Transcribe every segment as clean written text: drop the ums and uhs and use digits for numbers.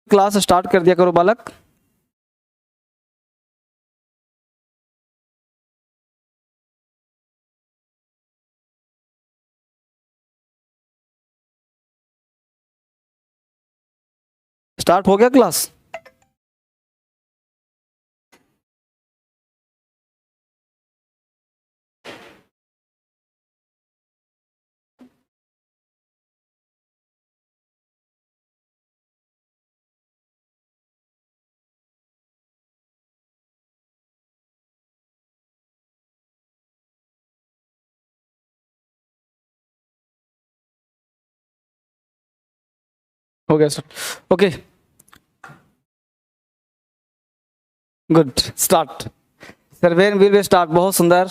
Class start कर दिया करो बालक। स्टार्ट हो गया क्लास? हो गया sir, okay good start. Sir when will be start, बहुत सुंदर।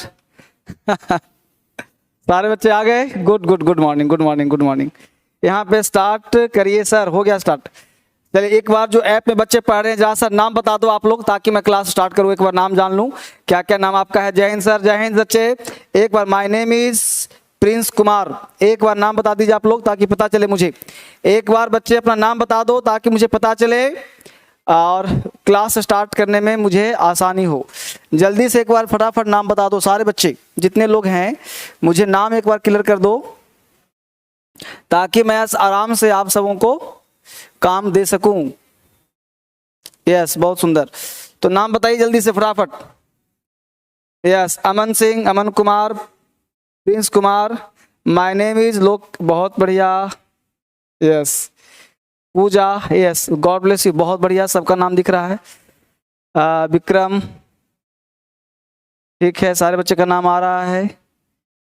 सारे बच्चे आ गए, good good good morning good morning good morning. यहाँ पे स्टार्ट करिए सर, हो गया स्टार्ट। चलिए एक बार जो ऐप में बच्चे पढ़ रहे हैं जरा सर नाम बता दो आप लोग, ताकि मैं क्लास स्टार्ट करूँ, एक बार नाम जान लूँ क्या क्या नाम आपका है। जय हिंद सर, जय हिंद बच्चे। एक बार my name is Prince Kumar, एक बार नाम बता दीजिए आप लोग ताकि पता चले मुझे। एक बार बच्चे अपना नाम बता दो ताकि मुझे पता चले और क्लास स्टार्ट करने में मुझे आसानी हो। जल्दी से एक बार फटाफट नाम बता दो सारे बच्चे, जितने लोग हैं मुझे नाम एक बार क्लियर कर दो ताकि मैं आराम से आप सबों को काम दे सकूं। यस बहुत सुंदर, तो नाम बताइए जल्दी से फटाफट। Yes Aman Singh, Aman Kumar, Prince Kumar, my name is Lok, बहुत बढ़िया। Yes Pooja, yes god bless you, बहुत बढ़िया, सबका नाम दिख रहा है। विक्रम, ठीक है सारे बच्चे का नाम आ रहा है।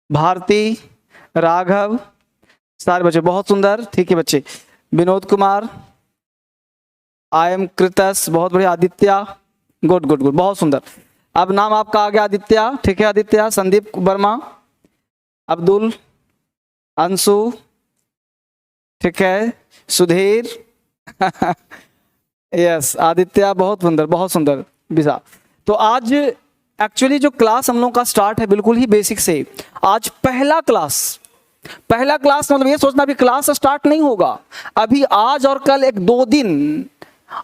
भारती, राघव, सारे बच्चे बहुत सुंदर, ठीक है बच्चे। विनोद कुमार, आई एम कृतस, बहुत बढ़िया। आदित्य, गुड गुड गुड, बहुत सुंदर। अब नाम आपका आ गया आदित्य, ठीक है आदित्य। संदीप वर्मा, अब्दुल, अंशु, ठीक है। सुधीर, यस आदित्य, बहुत सुंदर बहुत सुंदर। विशा, तो आज एक्चुअली जो क्लास हम लोगों का स्टार्ट है बिल्कुल ही बेसिक से। आज पहला क्लास मतलब ये सोचना भी क्लास स्टार्ट नहीं होगा अभी, आज और कल एक 2 दिन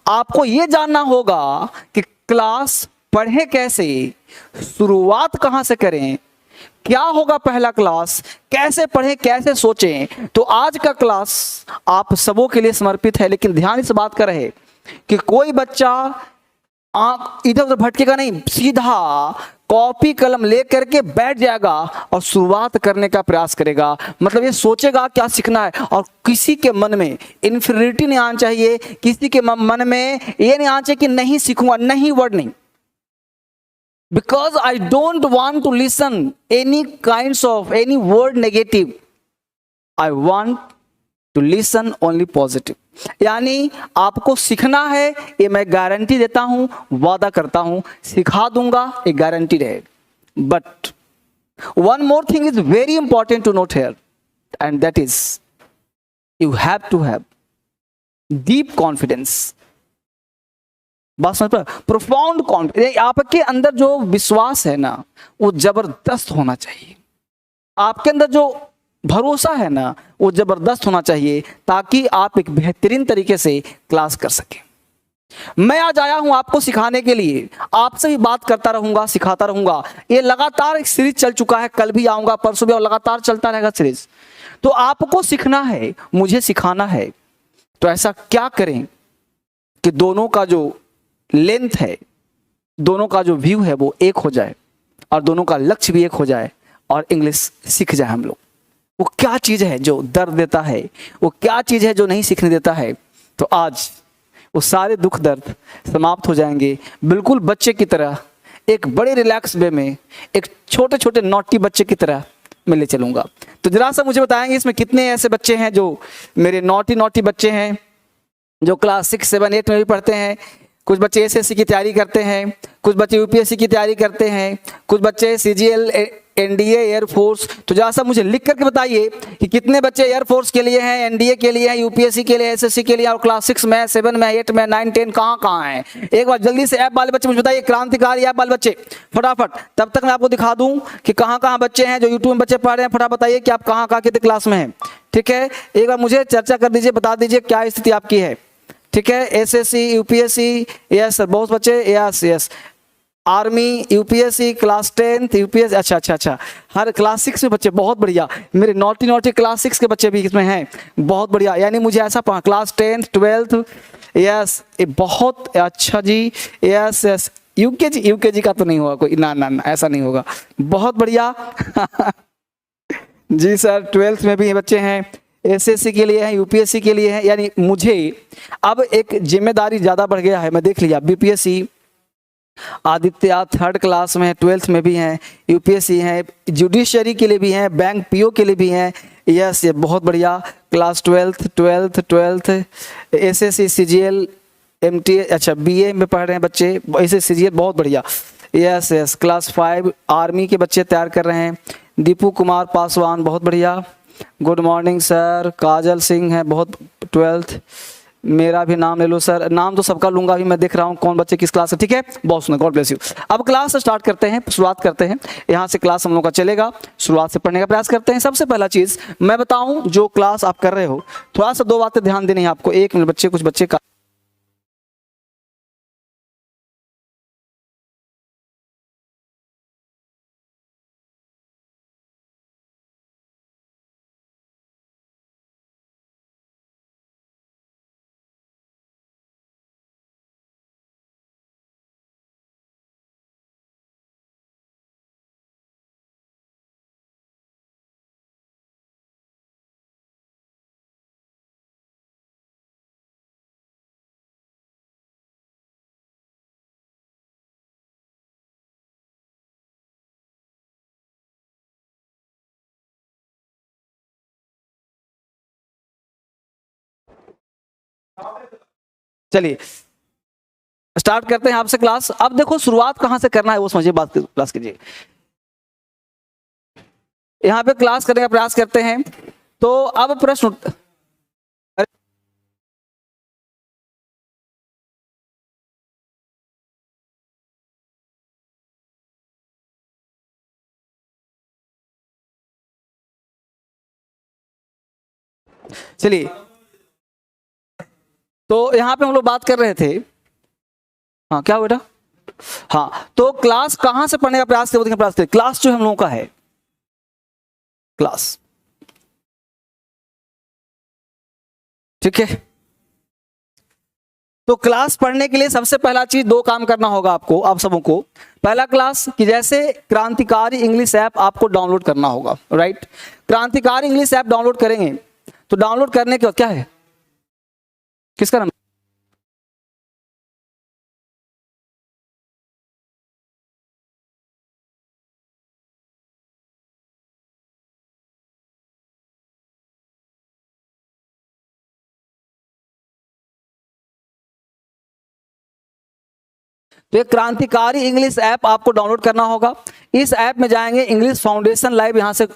आपको ये जानना होगा कि क्लास पढ़े कैसे, शुरुआत कहां से करें, क्या होगा पहला क्लास, कैसे पढ़ें, कैसे सोचें। तो आज का क्लास आप सबों के लिए समर्पित है, लेकिन ध्यान इस बात का रहे कि कोई बच्चा इधर उधर भटकेगा नहीं, सीधा कॉपी कलम लेकर के बैठ जाएगा और शुरुआत करने का प्रयास करेगा। मतलब ये सोचेगा क्या सीखना है, और किसी के मन में इन्फीरियरिटी नहीं आना चाहिए, किसी के मन में ये नहीं आना चाहिए कि नहीं सीखूंगा, नहीं वर्ड नहीं। Because I don't want to listen any word negative. I want to listen only positive. यानी आपको सीखना है, ये मैं गारंटी देता हूं, वादा करता हूं, सिखा दूंगा, ये गारंटी रहे। But one more thing is very important to note here, and that is you have to have deep confidence. बस प्रोफाउंड कॉन्फिडेंस, आपके अंदर जो विश्वास है ना वो जबरदस्त होना चाहिए, आपके अंदर जो भरोसा है ना वो जबरदस्त होना चाहिए, ताकि आप एक बेहतरीन तरीके से क्लास कर सकें। मैं आज आया हूं आपको सिखाने के लिए, आपसे भी बात करता रहूंगा, सिखाता रहूंगा। ये लगातार एक सीरीज चल चुका है, कल भी आऊंगा, परसों भी, और लगातार चलता रहेगा सीरीज। तो आपको सीखना है, मुझे सिखाना है, तो ऐसा क्या करें कि दोनों का जो लेंथ है, दोनों का जो व्यू है वो एक हो जाए, और दोनों का लक्ष्य भी एक हो जाए, और इंग्लिश सीख जाए हम लोग। वो क्या चीज है जो दर्द देता है, वो क्या चीज है जो नहीं सीखने देता है। तो आज वो सारे दुख दर्द समाप्त हो जाएंगे, बिल्कुल बच्चे की तरह, एक बड़े रिलैक्स वे में, एक छोटे छोटे नॉटी बच्चे की तरह मैं ले चलूंगा। तो जरा सा मुझे बताएंगे इसमें कितने ऐसे बच्चे हैं जो मेरे नॉटी बच्चे हैं, जो क्लास 6, 7, 8 में भी पढ़ते हैं। कुछ बच्चे एसएससी की तैयारी करते हैं, कुछ बच्चे यूपीएससी की तैयारी करते हैं, कुछ बच्चे सीजीएल, एनडीए, एयरफोर्स। तो जरा सा मुझे लिख करके बताइए कि कितने बच्चे एयरफोर्स के लिए हैं, एनडीए के लिए हैं, यूपीएससी के लिए, एसएससी के लिए, और क्लास 6 में, 7 में, 8 में, 9, 10 कहाँ हैं। एक बार जल्दी से ऐप वाले बच्चे मुझे बताइए, क्रांतिकारी ऐप वाले बच्चे फटाफट, तब तक मैं आपको दिखा दूं कि कहाँ बच्चे हैं जो यूट्यूब में बच्चे पढ़ रहे हैं। फटाफट बताइए कि आप कहाँ कितने क्लास में हैं, ठीक है। एक बार मुझे चर्चा कर दीजिए, बता दीजिए क्या स्थिति आपकी है, ठीक है, एसएससी, यूपीएससी, यस सर, बहुत बच्चे, yes yes, army, UPSC, class 10th UPSC, अच्छा अच्छा अच्छा, हर क्लास 6 में बच्चे, बहुत बढ़िया, मेरे नॉटी क्लास 6 के बच्चे भी इसमें हैं, बहुत बढ़िया, यानी मुझे ऐसा क्लास 10th 12th, यस, ये बहुत अच्छा जी, यस यस, यूकेजी का तो नहीं होगा कोई, ना ना ना, ऐसा नहीं होगा, बहुत बढ़िया जी सर, 12th में भी बच्चे हैं, एसएससी के लिए हैं, यूपीएससी के लिए हैं, यानी मुझे अब एक जिम्मेदारी ज़्यादा बढ़ गया है, मैं देख लिया, बीपीएससी, आदित्य 3rd क्लास में है, 12th में भी हैं, यूपीएससी हैं, जुडिशरी के लिए भी हैं, बैंक पीओ के लिए भी हैं, यस ये बहुत बढ़िया, class 12th SSC, CGL, MT, अच्छा बीए में पढ़ रहे हैं बच्चे, ऐसे सीजीएल, बहुत बढ़िया, यस यस, क्लास 5 आर्मी के बच्चे तैयार कर रहे हैं, दीपू कुमार पासवान, बहुत बढ़िया, गुड मॉर्निंग सर, काजल सिंह है, बहुत 12th, मेरा भी नाम ले लो सर, नाम तो सबका लूंगा अभी, मैं देख रहा हूँ कौन बच्चे किस क्लास है, ठीक है, बहुत सुंदर, गॉड ब्लेस यू। अब क्लास स्टार्ट करते हैं, शुरुआत करते हैं, यहाँ से क्लास हम लोग का चलेगा, शुरुआत से पढ़ने का प्रयास करते हैं। सबसे पहला चीज मैं बताऊं, जो क्लास आप कर रहे हो, थोड़ा सा 2 बातें ध्यान देनी है आपको, एक मिनट बच्चे, कुछ बच्चे का चलिए स्टार्ट करते हैं आपसे क्लास। अब देखो शुरुआत कहां से करना है वो समझिए, बात क्लास कीजिए, यहाँ पे क्लास करने का प्रयास करते हैं। तो अब प्रश्न चलिए, तो यहाँ पे हम लोग बात कर रहे थे, हाँ क्या बेटा, हाँ तो क्लास कहां से पढ़ने का प्रयास करें, क्लास जो हम लोगों का है, क्लास, ठीक है, तो क्लास पढ़ने के लिए सबसे पहला चीज 2 काम करना होगा आपको, आप सबों को। पहला क्लास कि जैसे क्रांतिकारी इंग्लिश ऐप आपको डाउनलोड करना होगा, राइट, क्रांतिकारी इंग्लिश ऐप डाउनलोड करेंगे, तो डाउनलोड करने के बाद क्या है, किसका नाम, तो एक क्रांतिकारी इंग्लिश ऐप आपको डाउनलोड करना होगा। इस ऐप में जाएंगे, इंग्लिश फाउंडेशन लाइव यहां से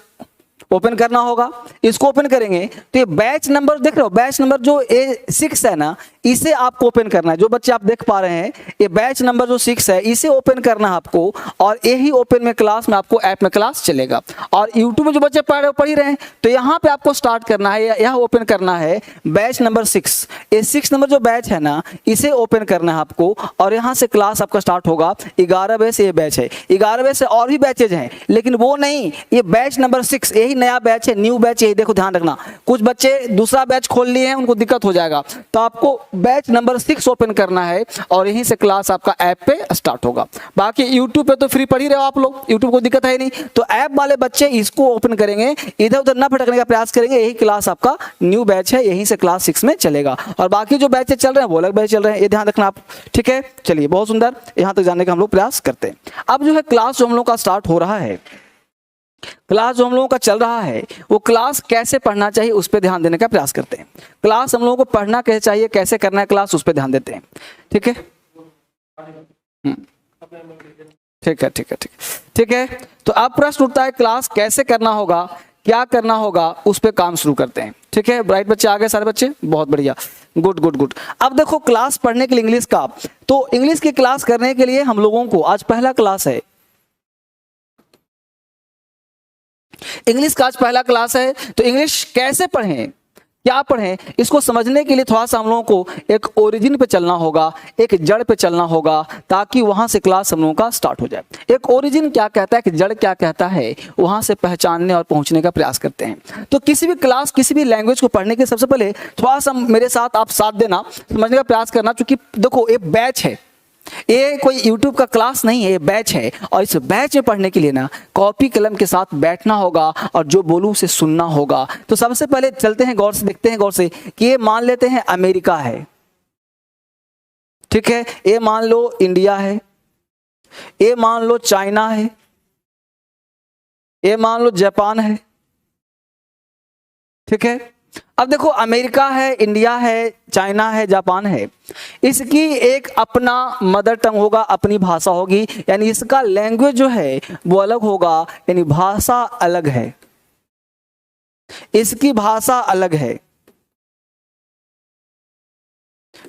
ओपन करना होगा। इसको ओपन करेंगे तो ये बैच नंबर देख रहे हो, बैच नंबर जो A6 है ना, इसे आपको ओपन करना है। जो बच्चे आप देख पा रहे हैं, ये बैच नंबर जो 6 है, इसे ओपन करना है आपको, और यही ओपन में क्लास में आपको ऐप में क्लास चलेगा। और यूट्यूब में जो बच्चे पढ़ ही रहे हैं, तो यहाँ पे आपको स्टार्ट करना है, यहाँ ओपन करना है बैच नंबर 6। ये 6 नंबर जो बैच है ना, इसे ओपन करना है आपको, और यहाँ से क्लास आपका स्टार्ट होगा। 11 बजे से ये बैच है, 11 बजे से और भी बैचेज हैं, लेकिन वो नहीं, ये बैच नंबर 6 यही नया बैच है, न्यू बैच है। देखो ध्यान रखना, कुछ बच्चे दूसरा बैच खोल लिए हैं, उनको दिक्कत हो जाएगा, तो आपको बैच नंबर 6 ओपन करना है, और यहीं से क्लास आपका ऐप पे स्टार्ट होगा। बाकी यूट्यूब पे तो फ्री पढ़ ही रहे हो आप लोग, यूट्यूब को दिक्कत है नहीं, तो ऐप वाले बच्चे इसको ओपन करेंगे, इधर उधर ना भटकने का प्रयास करेंगे, यही क्लास आपका न्यू बैच है, यहीं से क्लास 6 में चलेगा। और बाकी जो बैचेज चल रहे हैं वो अलग बैच चल रहे हैं, ये ध्यान रखना आप, ठीक है। चलिए बहुत सुंदर, यहां तक जाने का हम लोग प्रयास करते हैं। अब जो है क्लास जो हम लोग का स्टार्ट हो रहा है, क्लास जो हम लोगों का चल रहा है, वो क्लास कैसे पढ़ना चाहिए उस पर ध्यान देने का प्रयास करते हैं। क्लास हम लोगों को पढ़ना कैसे चाहिए, कैसे करना है क्लास, उस पर ध्यान देते हैं, ठीक है। ठीक है ठीक है ठीक है। तो अब प्रश्न उठता है, क्लास कैसे करना होगा, क्या करना होगा, उस पर काम शुरू करते हैं, ठीक है। ब्राइट बच्चे आ गए सारे बच्चे, बहुत बढ़िया, गुड गुड गुड। अब देखो क्लास पढ़ने के लिए इंग्लिश का, तो इंग्लिश की क्लास करने के लिए हम लोगों को आज पहला क्लास है, इंग्लिश का आज पहला क्लास है। तो इंग्लिश कैसे पढ़ें, क्या पढ़ें, इसको समझने के लिए थोड़ा सा हम लोगों को एक ओरिजिन पे चलना होगा, एक जड़ पे चलना होगा, ताकि वहां से क्लास हम लोगों का स्टार्ट हो जाए। एक ओरिजिन क्या कहता है कि जड़ क्या कहता है, वहां से पहचानने और पहुंचने का प्रयास करते हैं। तो किसी भी क्लास, किसी भी लैंग्वेज को पढ़ने के सबसे पहले थोड़ा सा मेरे साथ आप साथ देना, समझने का प्रयास करना। क्योंकि देखो एक बैच है, ये कोई YouTube का क्लास नहीं है, ये बैच है। और इस बैच में पढ़ने के लिए ना कॉपी कलम के साथ बैठना होगा और जो बोलूं उसे सुनना होगा। तो सबसे पहले चलते हैं गौर से, देखते हैं गौर से कि ये मान लेते हैं अमेरिका है, ठीक है, ये मान लो इंडिया है, ये मान लो चाइना है, ये मान लो जापान है, ठीक है। अब देखो अमेरिका है, इंडिया है, चाइना है, जापान है, इसकी एक अपना मदर टंग होगा, अपनी भाषा होगी, यानी इसका लैंग्वेज जो है वो अलग होगा, यानी भाषा अलग है, इसकी भाषा अलग है,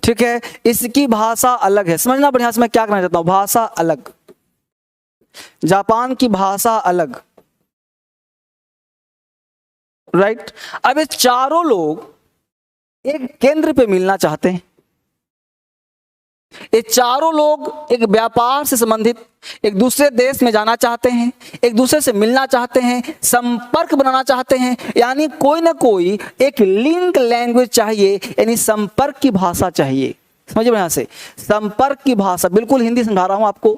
ठीक है, इसकी भाषा अलग है। समझना बढ़िया से मैं क्या कहना चाहता हूं, भाषा अलग, जापान की भाषा अलग, राइट। अब ये चारों लोग एक केंद्र पे मिलना चाहते हैं, ये चारों लोग एक व्यापार से संबंधित एक दूसरे देश में जाना चाहते हैं, एक दूसरे से मिलना चाहते हैं, संपर्क बनाना चाहते हैं, यानी कोई ना कोई एक लिंक लैंग्वेज चाहिए, यानी संपर्क की भाषा चाहिए। समझिए यहाँ से, संपर्क की भाषा, बिल्कुल हिंदी समझा रहा हूं आपको।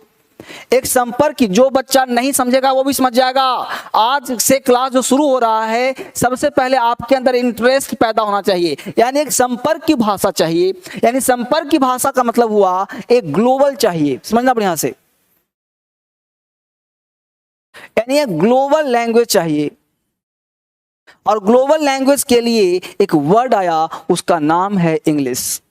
एक संपर्क की, जो बच्चा नहीं समझेगा वो भी समझ जाएगा। आज से क्लास जो शुरू हो रहा है, सबसे पहले आपके अंदर इंटरेस्ट पैदा होना चाहिए, यानी एक संपर्क की भाषा चाहिए। यानी संपर्क की भाषा का मतलब हुआ एक ग्लोबल चाहिए, समझना बढ़िया से, यानी एक ग्लोबल लैंग्वेज चाहिए। और ग्लोबल लैंग्वेज के लिए एक वर्ड आया, उसका नाम है इंग्लिश।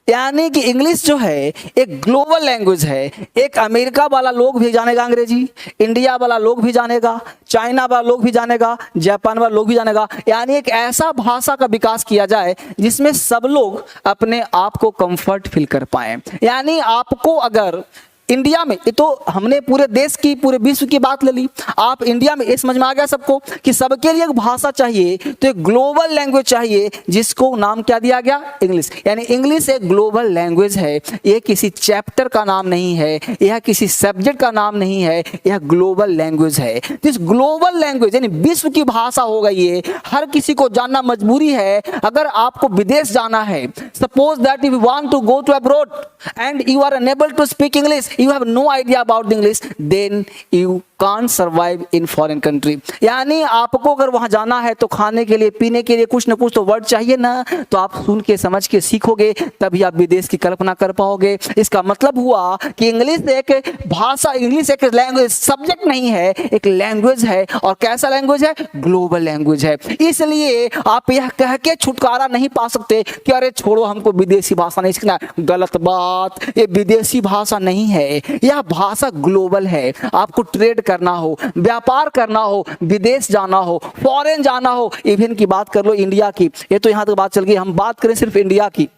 यानी कि इंग्लिश जो है एक ग्लोबल लैंग्वेज है। एक अमेरिका वाला लोग भी जानेगा अंग्रेजी, इंडिया वाला लोग भी जानेगा, चाइना वाला लोग भी जानेगा, जापान वाला लोग भी जानेगा। यानी एक ऐसा भाषा का विकास किया जाए जिसमें सब लोग अपने आप को कंफर्ट फील कर पाए। यानी आपको अगर इंडिया में, ये तो हमने पूरे देश की, पूरे विश्व की बात ले ली, आप इंडिया में ये समझ में आ गया सबको कि सबके लिए एक भाषा चाहिए, तो एक ग्लोबल लैंग्वेज चाहिए जिसको नाम क्या दिया गया, इंग्लिश। यानी इंग्लिश एक ग्लोबल लैंग्वेज है, यह किसी चैप्टर का नाम नहीं है, यह किसी सब्जेक्ट का नाम नहीं है, यह ग्लोबल लैंग्वेज है। इस ग्लोबल लैंग्वेज यानी विश्व की भाषा हो गई है, हर किसी को जानना मजबूरी है। अगर आपको विदेश जाना है, suppose that if you want to go to abroad and you are unable to speak English, you have no idea about the English, then you can't survive in foreign country। यानी आपको अगर वहां जाना है तो खाने के लिए, पीने के लिए कुछ ना कुछ तो वर्ड चाहिए ना, तो आप सुन के समझ के सीखोगे, तभी आप विदेश की कल्पना कर पाओगे। इसका मतलब हुआ कि इंग्लिश एक भाषा, इंग्लिश एक लैंग्वेज, सब्जेक्ट नहीं है, एक लैंग्वेज है। और कैसा लैंग्वेज है, ग्लोबल लैंग्वेज है। इसलिए आप यह कह के छुटकारा नहीं पा सकते कि अरे छोड़ो हमको विदेशी भाषा नहीं सीखना, गलत बात, ये विदेशी भाषा नहीं है, यह भाषा ग्लोबल है। आपको ट्रेड करना हो, व्यापार करना हो, विदेश जाना हो, फॉरेन जाना हो, इवन की बात कर लो इंडिया की, ये तो यहां तक बात चल गई, हम बात करें सिर्फ इंडिया की,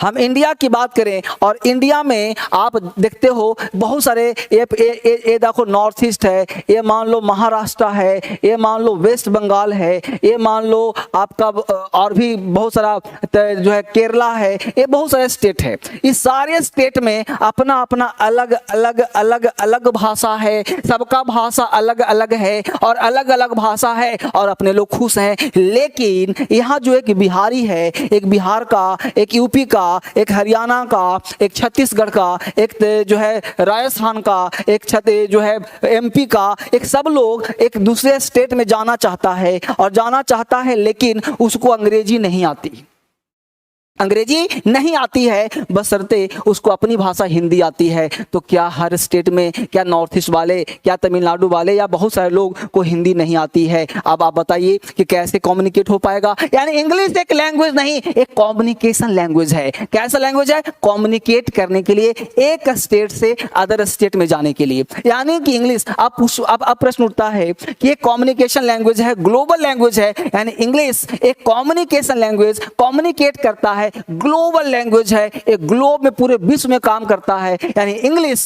हम इंडिया की बात करें। और इंडिया में आप देखते हो बहुत सारे, ये देखो नॉर्थ ईस्ट है, ये मान लो महाराष्ट्र है, ये मान लो वेस्ट बंगाल है, ये मान लो आपका और भी बहुत सारा जो है केरला है, ये बहुत सारे स्टेट है। इस सारे स्टेट में अपना अपना अलग अलग अलग अलग भाषा है, सबका भाषा अलग अलग है और अलग अलग भाषा है और अपने लोग खुश हैं। लेकिन यहाँ जो एक बिहारी है, एक बिहार का, एक यूपी का, एक हरियाणा का, एक छत्तीसगढ़ का, एक जो है राजस्थान का, एक जो है एमपी का, एक सब लोग एक दूसरे स्टेट में जाना चाहता है और जाना चाहता है, लेकिन उसको अंग्रेजी नहीं आती, अंग्रेजी नहीं आती है, बशर्ते उसको अपनी भाषा हिंदी आती है। तो क्या हर स्टेट में, क्या नॉर्थ ईस्ट वाले, क्या तमिलनाडु वाले या बहुत सारे लोग को हिंदी नहीं आती है? अब आप बताइए कि कैसे कम्युनिकेट हो पाएगा? यानी इंग्लिश एक लैंग्वेज नहीं, एक कम्युनिकेशन लैंग्वेज है। कैसा लैंग्वेज है? कम्युनिकेट करने के लिए, एक स्टेट से अदर स्टेट में जाने के लिए। यानी कि इंग्लिश, अब प्रश्न उठता है कि एक कम्युनिकेशन लैंग्वेज है, ग्लोबल लैंग्वेज है, यानी इंग्लिश एक कम्युनिकेशन लैंग्वेज, कम्युनिकेट करता है, ग्लोबल लैंग्वेज है, एक ग्लोब में पूरे विश्व में काम करता है। यानी इंग्लिश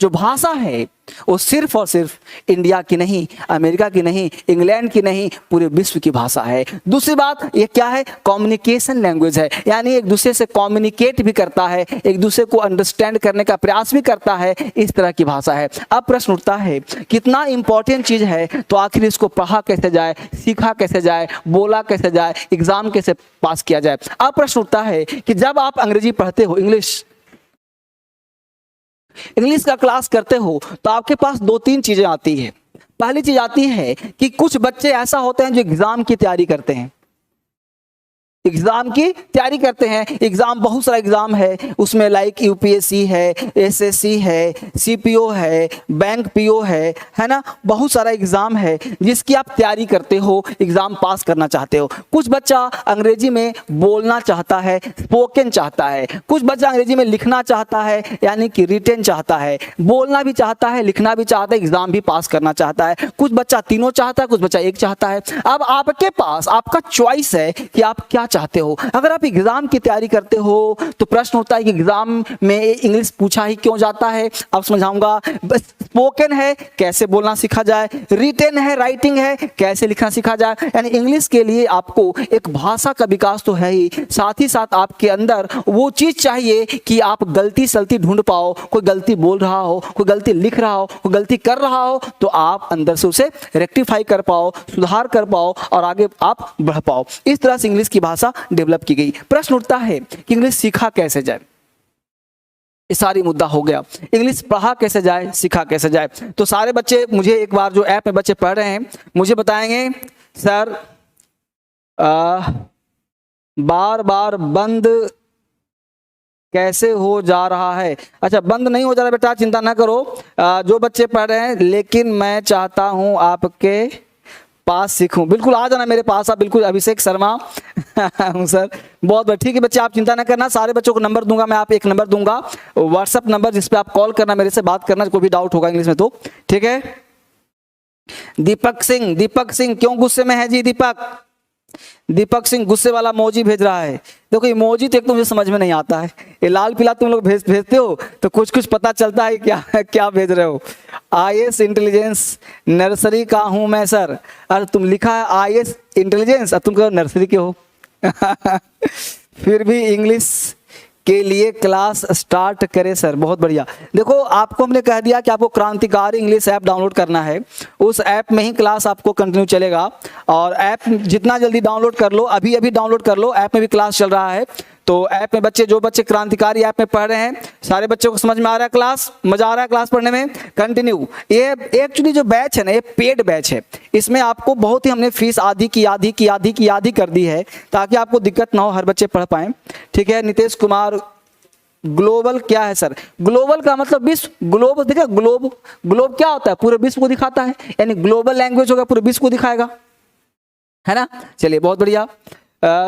जो भाषा है वो सिर्फ और सिर्फ इंडिया की नहीं, अमेरिका की नहीं, इंग्लैंड की नहीं, पूरे विश्व की भाषा है। दूसरी बात ये क्या है, कम्युनिकेशन लैंग्वेज है, यानी एक दूसरे से कम्युनिकेट भी करता है, एक दूसरे को अंडरस्टैंड करने का प्रयास भी करता है, इस तरह की भाषा है। अब प्रश्न उठता है कितना इंपॉर्टेंट चीज है, तो आखिर इसको पढ़ा कैसे जाए, सीखा कैसे जाए, बोला कैसे जाए, एग्जाम कैसे पास किया जाए। अब प्रश्न उठता है कि जब आप अंग्रेजी पढ़ते हो, इंग्लिश का क्लास करते हो, तो आपके पास दो तीन चीजें आती है। पहली चीज आती है कि कुछ बच्चे ऐसा होते हैं जो एग्जाम की तैयारी करते हैं, एग्जाम की तैयारी करते हैं। एग्जाम बहुत सारा एग्जाम है, उसमें लाइक यूपीएससी है, एसएससी है, सीपीओ है, बैंक पीओ है ना, बहुत सारा एग्जाम है जिसकी आप तैयारी करते हो, एग्जाम पास करना चाहते हो। कुछ बच्चा अंग्रेजी में बोलना चाहता है, स्पोकन चाहता है, कुछ बच्चा अंग्रेजी में लिखना चाहता है, यानी कि रिटेन चाहता है, बोलना भी चाहता है, लिखना भी चाहता है, एग्जाम भी पास करना चाहता है। कुछ बच्चा तीनों चाहता है, कुछ बच्चा एक चाहता है। अब आपके पास आपका चॉइस है कि आप क्या चाहते हो। अगर आप एग्जाम की तैयारी करते हो तो प्रश्न होता है कि एग्जाम में इंग्लिश पूछा ही क्यों जाता है। अब समझाऊंगा। स्पोकन है, कैसे बोलना सीखा जाए, रिटेन है, राइटिंग है, कैसे लिखना सीखा जाए। यानी इंग्लिश के लिए आपको एक भाषा का विकास तो है ही, साथ ही साथ आपके अंदर वो चीज चाहिए कि आप गलती सलती ढूंढ पाओ। कोई गलती बोल रहा हो, कोई गलती लिख रहा हो, कोई गलती कर रहा हो, तो आप अंदर से उसे रेक्टिफाई कर पाओ, सुधार कर पाओ और आगे आप बढ़ पाओ। इस तरह से इंग्लिश की भाषा डेवलप की गई। प्रश्न उठता है कि इंग्लिश सीखा कैसे जाए। ये सारी मुद्दा हो गया, इंग्लिश पढ़ा कैसे जाए, सीखा कैसे जाए। तो सारे बच्चे मुझे एक बार, जो ऐप में बच्चे पढ़ रहे हैं, मुझे बताएंगे सर बार बार बंद कैसे हो जा रहा है। अच्छा, बंद नहीं हो जा रहा बेटा, चिंता ना करो। जो बच्चे पढ़ रहे हैं, लेकिन मैं चाहता हूं आपके पास सीखूं, बिल्कुल आ जाना मेरे पास आप। बिल्कुल, अभिषेक शर्मा हूं सर, बहुत ठीक है बच्चे, आप चिंता ना करना। सारे बच्चों को नंबर दूंगा मैं, आप एक नंबर दूंगा, व्हाट्सएप नंबर, जिस पे आप कॉल करना, मेरे से बात करना, कोई भी डाउट होगा इंग्लिश में तो, ठीक है। दीपक सिंह क्यों गुस्से में है जी? दीपक सिंह गुस्से वाला इमोजी भेज रहा है। देखो इमोजी तो एक तो मुझे समझ में नहीं आता है, ये लाल पीला तुम लोग भेजते हो तो कुछ कुछ पता चलता है क्या क्या भेज रहे हो। आईएएस इंटेलिजेंस नर्सरी का हूं मैं सर। अरे तुम लिखा है आईएएस इंटेलिजेंस, अब तुम कहो नर्सरी के हो फिर भी इंग्लिश के लिए क्लास स्टार्ट करें सर, बहुत बढ़िया। देखो आपको हमने कह दिया कि आपको क्रांतिकारी इंग्लिश ऐप डाउनलोड करना है, उस ऐप में ही क्लास आपको कंटिन्यू चलेगा। और ऐप जितना जल्दी डाउनलोड कर लो, अभी अभी डाउनलोड कर लो, ऐप में भी क्लास चल रहा है। तो ऐप में बच्चे, जो बच्चे क्रांतिकारी ऐप में पढ़ रहे हैं, सारे बच्चों को समझ में आ रहा है क्लास, मजा आ रहा है क्लास पढ़ने में, कंटिन्यू। ये एक्चुअली जो बैच है ना, ये पेड बैच है, इसमें आपको बहुत ही हमने फीस आधी की कर दी है, ताकि आपको दिक्कत ना हो, हर बच्चे पढ़ पाए, ठीक है। नितेश कुमार, ग्लोबल क्या है सर? ग्लोबल का मतलब विश्व, ग्लोब देखा, ग्लोब क्या होता है? पूरे विश्व को दिखाता है, यानी ग्लोबल लैंग्वेज होगा, पूरे विश्व को दिखाएगा, है ना। चलिए बहुत बढ़िया,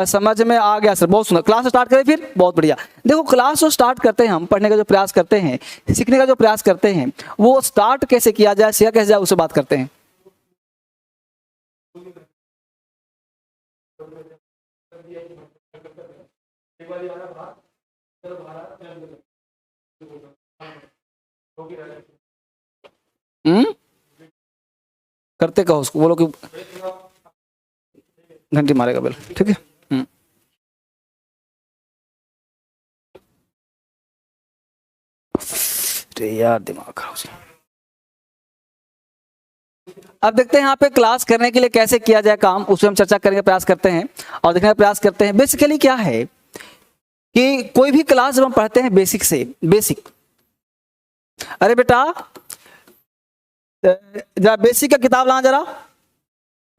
समझ में आ गया सर, बहुत सुंदर। क्लास स्टार्ट करें फिर, बहुत बढ़िया। देखो क्लास जो स्टार्ट करते हैं हम, पढ़ने का जो प्रयास करते हैं, सीखने का जो प्रयास करते हैं, वो स्टार्ट कैसे किया जाए, शेयर कैसे जाए, उससे बात करते हैं। करते कहो उसको, बोलो कि घंटी मारेगा बिल, ठीक है। यार दिमाग खराब। अब देखते हैं यहाँ पे क्लास करने के लिए कैसे किया जाए काम, उसमें हम चर्चा करने का प्रयास करते हैं और देखने का प्रयास करते हैं। बेसिकली क्या है कि कोई भी क्लास जब हम पढ़ते हैं बेसिक से, बेसिक, अरे बेटा जरा बेसिक का किताब लाना जरा,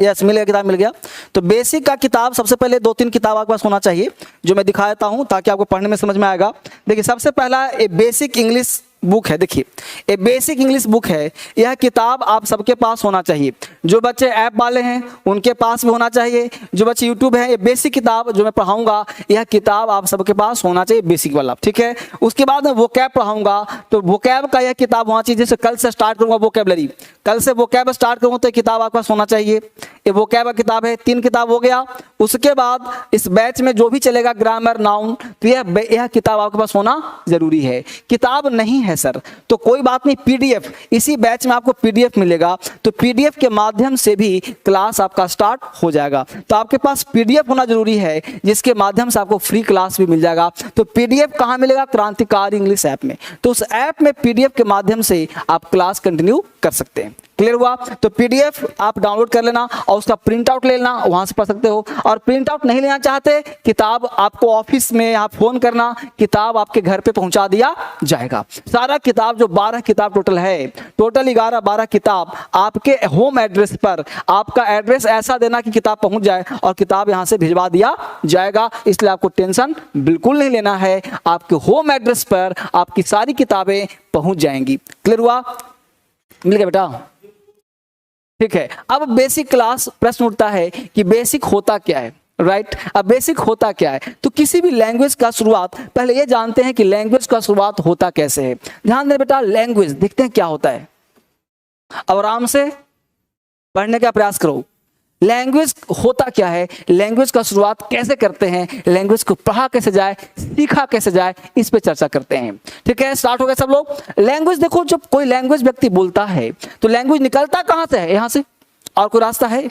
यस मिल गया, किताब मिल गया। तो बेसिक का किताब, सबसे पहले 2-3 किताब आपके पास होना चाहिए, जो मैं दिखा देता हूं ताकि आपको पढ़ने में समझ में आएगा। देखिए सबसे पहला ए बेसिक इंग्लिश बुक है, देखिए ये बेसिक इंग्लिश बुक है, यह किताब आप सबके पास होना चाहिए। जो बच्चे ऐप वाले हैं उनके पास भी होना चाहिए, जो बच्चे यूट्यूब है, ये बेसिक किताब जो मैं पढ़ाऊंगा, यह किताब आप सबके पास होना चाहिए, बेसिक वाला, ठीक है। उसके बाद मैं वोकैब पढ़ाऊंगा, तो वोकैब का यह किताब होना चाहिए। जैसे कल से स्टार्ट करूंगा वोकैबलरी, कल से वोकैब स्टार्ट करूंगा, तो ये किताब आपके पास होना चाहिए। ये वोकैब का किताब है, 3 किताब हो गया। उसके बाद इस बैच में जो भी चलेगा ग्रामर, नाउन, तो यह किताब आपके पास होना जरूरी है। किताब नहीं है है सर, तो कोई बात नहीं, पीडीएफ, इसी बैच में आपको पीडीएफ मिलेगा, तो पीडीएफ के माध्यम से भी क्लास आपका स्टार्ट हो जाएगा। तो आपके पास पीडीएफ होना जरूरी है, जिसके माध्यम से आपको फ्री क्लास भी मिल जाएगा। तो पीडीएफ कहाँ मिलेगा? क्रांतिकारी इंग्लिश ऐप में। तो उस ऐप में पीडीएफ के माध्यम से आप क्लास कंटिन्यू कर सकते हैं। क्लियर हुआ? तो पीडीएफ आप डाउनलोड कर लेना और उसका प्रिंट आउट ले लेना, वहां से पढ़ सकते हो। और प्रिंट आउट नहीं लेना चाहते, किताब आपको ऑफिस में आप फोन करना, किताब आपके घर पे पहुंचा दिया जाएगा। सारा किताब जो 12 किताब टोटल है, टोटल 11-12 किताब आपके होम एड्रेस पर, आपका एड्रेस ऐसा देना कि किताब पहुंच जाए और किताब यहां से भिजवा दिया जाएगा। इसलिए आपको टेंशन बिल्कुल नहीं लेना है, आपके होम एड्रेस पर आपकी सारी किताबें पहुंच जाएंगी। क्लियर हुआ? मिल गया बेटा? ठीक है। अब बेसिक क्लास, प्रश्न उठता है कि बेसिक होता क्या है, राइट? अब बेसिक होता क्या है? तो किसी भी लैंग्वेज का शुरुआत, पहले ये जानते हैं कि लैंग्वेज का शुरुआत होता कैसे है। ध्यान दें बेटा, लैंग्वेज देखते हैं क्या होता है। अब आराम से पढ़ने का प्रयास करो। लैंग्वेज होता क्या है, लैंग्वेज का शुरुआत कैसे करते हैं, लैंग्वेज को पढ़ा कैसे जाए, सीखा कैसे जाए, इस पे चर्चा करते हैं। ठीक है, स्टार्ट हो गया सब लोग। लैंग्वेज देखो, जब कोई लैंग्वेज व्यक्ति बोलता है तो लैंग्वेज निकलता कहां से है? यहां से। और कोई रास्ता है?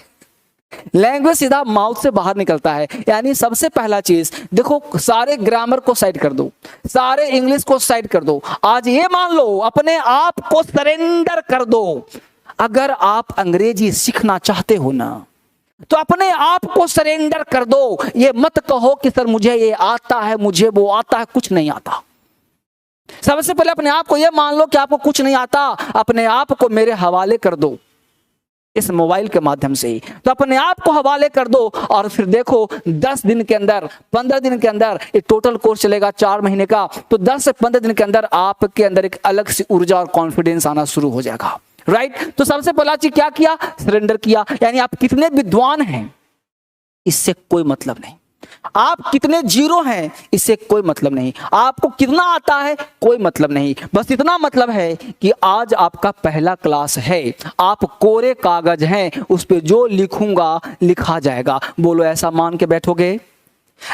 लैंग्वेज सीधा माउथ से बाहर निकलता है। यानी सबसे पहला चीज देखो, सारे ग्रामर को साइड कर दो, सारे इंग्लिश को साइड कर दो। आज ये मान लो, अपने आप को सरेंडर कर दो। अगर आप अंग्रेजी सीखना चाहते हो ना, तो अपने आप को सरेंडर कर दो। ये मत कहो कि सर मुझे ये आता है, मुझे वो आता है, कुछ नहीं आता। सबसे पहले अपने आप को ये मान लो कि आपको कुछ नहीं आता, अपने आप को मेरे हवाले कर दो इस मोबाइल के माध्यम से ही। तो अपने आप को हवाले कर दो और फिर देखो 10 दिन के अंदर, 15 दिन के अंदर, एक टोटल कोर्स चलेगा 4 महीने का, तो 10 से 15 दिन के अंदर आपके अंदर एक अलग सी ऊर्जा और कॉन्फिडेंस आना शुरू हो जाएगा, राइट? तो सबसे पहला चीज क्या किया? सरेंडर किया। यानी आप कितने विद्वान हैं इससे कोई मतलब नहीं, आप कितने जीरो हैं इससे कोई मतलब नहीं, आपको कितना आता है कोई मतलब नहीं। बस इतना मतलब है कि आज आपका पहला क्लास है, आप कोरे कागज हैं, उस पे जो लिखूंगा लिखा जाएगा। बोलो ऐसा मान के बैठोगे?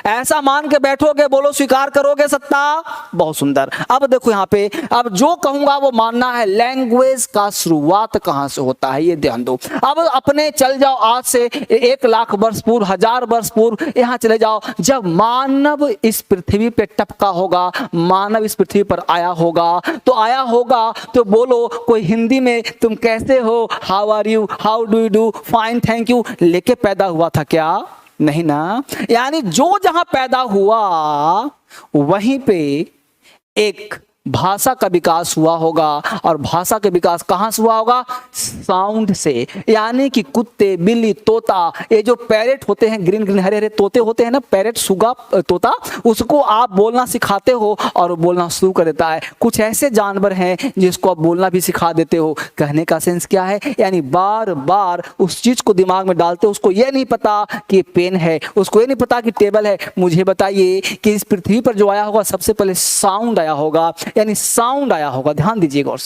ऐसा मान के बैठोगे? बोलो स्वीकार करोगे सत्ता? बहुत सुंदर। अब देखो यहाँ पे, अब जो कहूंगा वो मानना है। लैंग्वेज का शुरुआत कहां से होता है ये ध्यान दो। अब अपने चल जाओ आज से 1 लाख वर्ष पूर्व, 1000 वर्ष पूर्व, यहां चले जाओ। जब मानव इस पृथ्वी पे टपका होगा, मानव इस पृथ्वी पर आया होगा, तो बोलो कोई हिंदी में तुम कैसे हो, how are you, how do you do, fine thank you लेके पैदा हुआ था क्या? नहीं ना। यानी जो जहां पैदा हुआ वहीं पे एक भाषा का विकास हुआ होगा। और भाषा का विकास कहां से हुआ होगा? साउंड से। यानी कि कुत्ते, बिल्ली, तोता, ये जो पैरेट होते हैं, ग्रीन ग्रीन हरे हरे तोते होते हैं ना, पैरेट, सुगा, तोता, उसको आप बोलना सिखाते हो और बोलना शुरू कर देता है। कुछ ऐसे जानवर हैं जिसको आप बोलना भी सिखा देते हो। कहने का सेंस क्या है? यानी बार बार उस चीज को दिमाग में डालते हो। उसको ये नहीं पता कि पेन है, उसको ये नहीं पता कि टेबल है। मुझे बताइए कि इस पृथ्वी पर जो आया होगा सबसे पहले साउंड आया होगा, यानी साउंड आया होगा। ध्यान दीजिएगा। और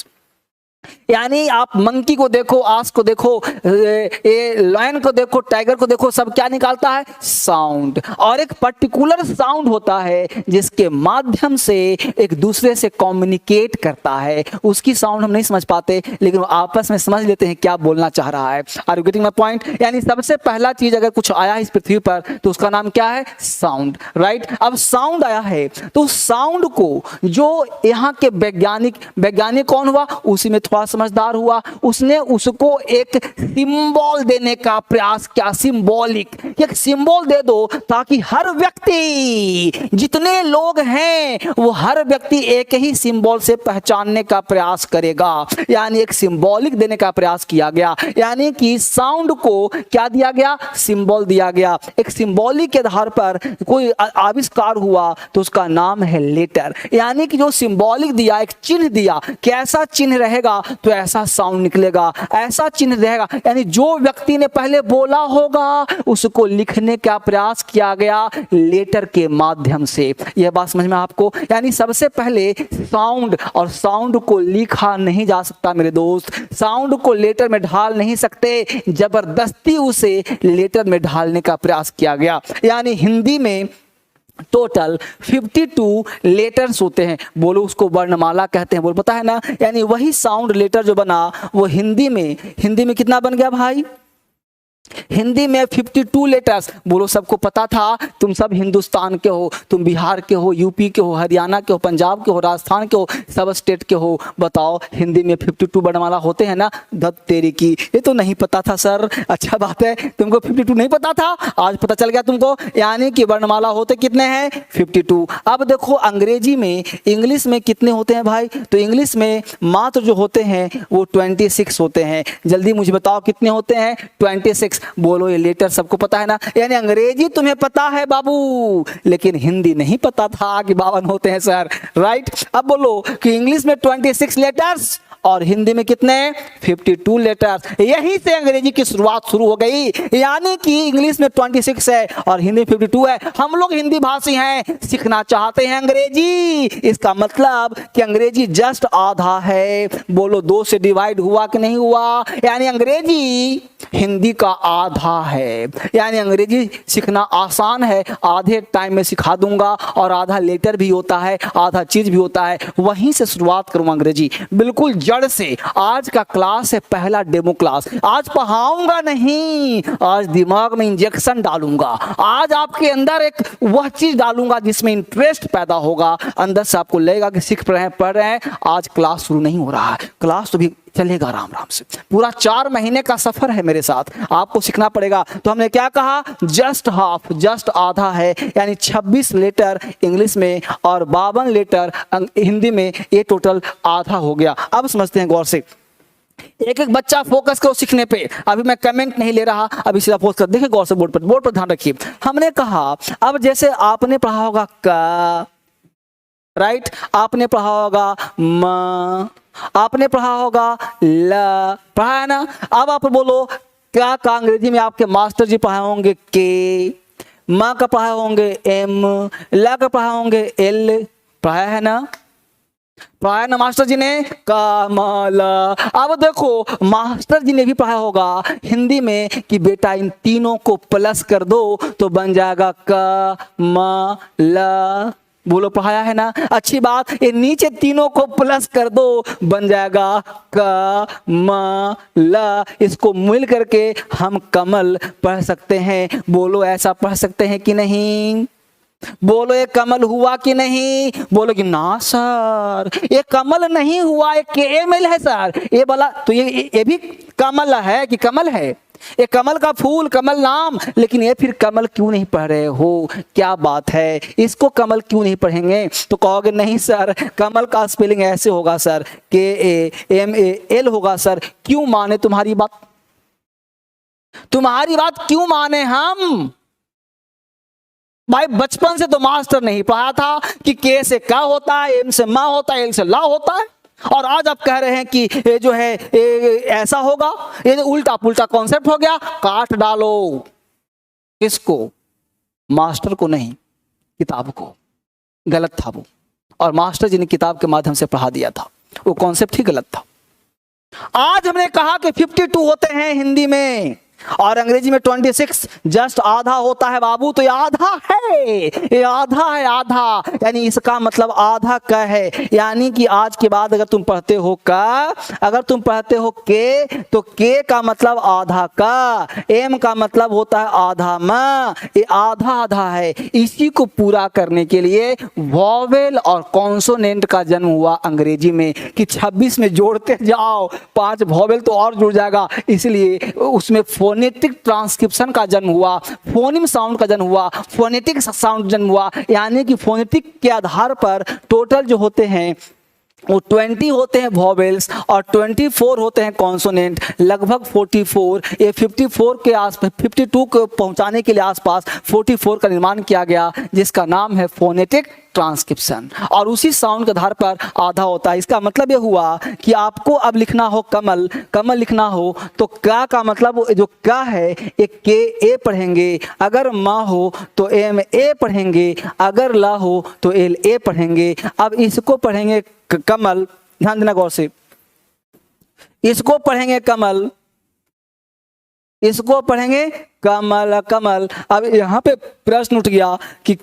यानी आप मंकी को देखो, आस को देखो, लायन को देखो, टाइगर को देखो, सब क्या निकालता है? साउंड। और एक पर्टिकुलर साउंड होता है जिसके माध्यम से एक दूसरे से कम्युनिकेट करता है। उसकी साउंड हम नहीं समझ पाते, लेकिन आपस में समझ लेते हैं क्या बोलना चाह रहा है। Are you getting my point? यानी सबसे पहला चीज अगर कुछ आया है इस पृथ्वी पर तो उसका नाम क्या है? Sound, right? अब साउंड आया है तो साउंड को जो यहाँ के वैज्ञानिक कौन हुआ? उसी में थोड़ा समझदार हुआ, उसने उसको एक सिंबल देने का प्रयास किया। सिंबॉलिक, एक सिंबल दे दो ताकि हर व्यक्ति, जितने लोग हैं वो हर व्यक्ति एक ही सिंबल से पहचानने का प्रयास करेगा। यानी एक सिंबॉलिक देने का प्रयास किया गया। यानी कि साउंड को क्या दिया गया? सिंबल दिया गया। एक सिंबॉलिक के आधार पर कोई आविष्कार हुआ तो उसका नाम है लेटर। यानी कि जो सिंबॉलिक दिया, एक चिन्ह दिया, कैसा चिन्ह रहेगा तो ऐसा साउंड निकलेगा, ऐसा चिन्ह रहेगा। यानी जो व्यक्ति ने पहले बोला होगा उसको लिखने का प्रयास किया गया लेटर के माध्यम से। यह बात समझ में आपको? यानी सबसे पहले साउंड, और साउंड को लिखा नहीं जा सकता मेरे दोस्त, साउंड को लेटर में ढाल नहीं सकते, जबरदस्ती उसे लेटर में ढालने का प्रयास किया गया। यानी हिंदी में टोटल 52 लेटर्स होते हैं। बोलो उसको वर्णमाला कहते हैं। बोलो पता है ना, यानी वही साउंड लेटर जो बना वो हिंदी में कितना बन गया भाई? हिंदी में 52 लेटर्स। बोलो सबको पता था? तुम सब हिंदुस्तान के हो, तुम बिहार के हो, यूपी के हो, हरियाणा के हो, पंजाब के हो, राजस्थान के हो, सब स्टेट के हो। बताओ हिंदी में 52 वर्णमाला होते हैं ना? धत तेरी की, ये तो नहीं पता था सर। अच्छा बात है, तुमको 52 नहीं पता था, आज पता चल गया तुमको। यानी कि वर्णमाला होते कितने हैं? 52। अब देखो अंग्रेजी में, इंग्लिश में कितने होते हैं भाई? तो इंग्लिश में मात्र जो होते हैं वो 26 होते हैं। जल्दी मुझे बताओ कितने होते हैं? 26। बोलो ये लेटर सबको पता है ना? यानी अंग्रेजी तुम्हें पता है बाबू, लेकिन हिंदी नहीं पता था कि 52 होते हैं सर। राइट। अब बोलो कि इंग्लिश में 26 लेटर्स और हिंदी में कितने? 52 लेटर्स। यहीं से अंग्रेजी की शुरुआत शुरू हो गई। यानी कि इंग्लिश में 26 है और हिंदी 52 है। हम लोग हिंदी भाषी हैं, सीखना चाहते हैं अंग्रेजी। इसका मतलब कि अंग्रेजी जस्ट आधा है। बोलो 2 से डिवाइड हुआ कि नहीं हुआ? यानी अंग्रेजी हिंदी का आधा है। यानी अंग्रेजी सीखना आसान है, आधे टाइम में सिखा दूंगा। और आधा लेटर भी होता है, आधा चीज भी होता है। वहीं से शुरुआत करूंगा अंग्रेजी, बिल्कुल जड़ से। आज का क्लास है पहला डेमो क्लास। आज पढ़ाऊंगा नहीं, आज दिमाग में इंजेक्शन डालूंगा। आज आपके अंदर एक वह चीज डालूंगा जिसमें इंटरेस्ट पैदा होगा। अंदर से आपको लगेगा कि सीख रहे हैं, पढ़ रहे हैं। आज क्लास शुरू नहीं हो रहा है, क्लास तो भी चलेगा आराम आराम से। पूरा 4 महीने का सफर है मेरे साथ, आपको सीखना पड़ेगा। तो हमने क्या कहा? जस्ट हाफ, जस्ट आधा है। यानी 26 लेटर इंग्लिश में और 52 लेटर हिंदी में, ये टोटल आधा हो गया। अब समझते हैं गौर से। एक एक बच्चा फोकस करो सीखने पे। अभी मैं कमेंट नहीं ले रहा, अभी सीधा फोकस कर। देखिए गौर से, बोर्ड पर ध्यान रखिए। हमने कहा अब जैसे आपने पढ़ा होगा का, राइट, आपने पढ़ा होगा म, आपने पढ़ा होगा ल, पढ़ा है ना? अब आप बोलो क्या का अंग्रेजी में आपके मास्टर जी पढ़ाए होंगे के, माँ का पढ़ाए होंगे एम, ला का पढ़ाए होंगे एल। पढ़ाया है ना? पढ़ाया ना मास्टर जी ने? कमल। अब देखो मास्टर जी ने भी पढ़ाया होगा हिंदी में कि बेटा इन तीनों को प्लस कर दो तो बन जाएगा कमल। बोलो पढ़ाया है ना? अच्छी बात। ये नीचे तीनों को प्लस कर दो बन जाएगा कमल। इसको मिल करके हम कमल पढ़ सकते हैं। बोलो ऐसा पढ़ सकते हैं कि नहीं? बोलो ये कमल हुआ कि नहीं? बोलो कि ना सर ये कमल नहीं हुआ, ये केएमएल है सर। ये बोला तो ये भी कमल है कि कमल है? ये कमल का फूल, कमल नाम, लेकिन ये फिर कमल क्यों नहीं पढ़ रहे हो? क्या बात है, इसको कमल क्यों नहीं पढ़ेंगे? तो कहोगे नहीं सर कमल का स्पेलिंग ऐसे होगा सर, KAMAL होगा सर। क्यों माने तुम्हारी बात? तुम्हारी बात क्यों माने हम? भाई बचपन से तो मास्टर नहीं पढ़ाया था कि के से का होता है, एम से मा होता है, एल से ला होता है। और आज आप कह रहे हैं कि ये जो है ऐसा होगा। ये उल्टा पुल्टा कॉन्सेप्ट हो गया। काट डालो। किसको? मास्टर को नहीं, किताब को। गलत था वो, और मास्टर जी ने किताब के माध्यम से पढ़ा दिया था, वो कॉन्सेप्ट ही गलत था। आज हमने कहा कि 52 होते हैं हिंदी में और अंग्रेजी में 26 जस्ट आधा होता है बाबू। तो ये आधा है, ये आधा है, आधा। यानी इसका मतलब आधा का है। यानी कि आज के बाद अगर तुम पढ़ते हो का, अगर तुम पढ़ते हो के, तो के का मतलब आधा का, एम का मतलब होता है आधा म। ये आधा आधा है। इसी को पूरा करने के लिए वॉवेल और कॉन्सोनेंट का जन्म हुआ अंग्रेजी में कि 26 में जोड़ते जाओ, 5 वॉवेल तो और जुड़ जाएगा। इसलिए उसमें फोनेटिक ट्रांसक्रिप्शन का जन्म हुआ, फोनिम साउंड का जन्म हुआ, फोनेटिक साउंड जन्म हुआ। यानी कि फोनेटिक के आधार पर टोटल जो होते हैं वो 20 होते हैं वॉवेल्स और 24 होते हैं कॉन्सोनेंट। लगभग 44, ये 54 के आसपास, 52 को पहुंचाने के लिए आसपास 44 का निर्माण किया गया, जिसका नाम है फोनेटिक ट्रांसक्रिप्शन। और उसी साउंड के आधार पर आधा होता है। इसका मतलब ये हुआ कि आपको अब लिखना हो कमल, कमल लिखना हो तो क्या का मतलब जो क्या है एक के ए पढ़ेंगे, अगर माँ हो तो एम ए पढ़ेंगे, अगर ला हो तो एल ए पढ़ेंगे। अब इसको पढ़ेंगे कमल, ध्यान देना गौर से, इसको पढ़ेंगे कमल, इसको पढ़ेंगे कमल कमल। अब यहाँ पे प्रश्न उठ गया कि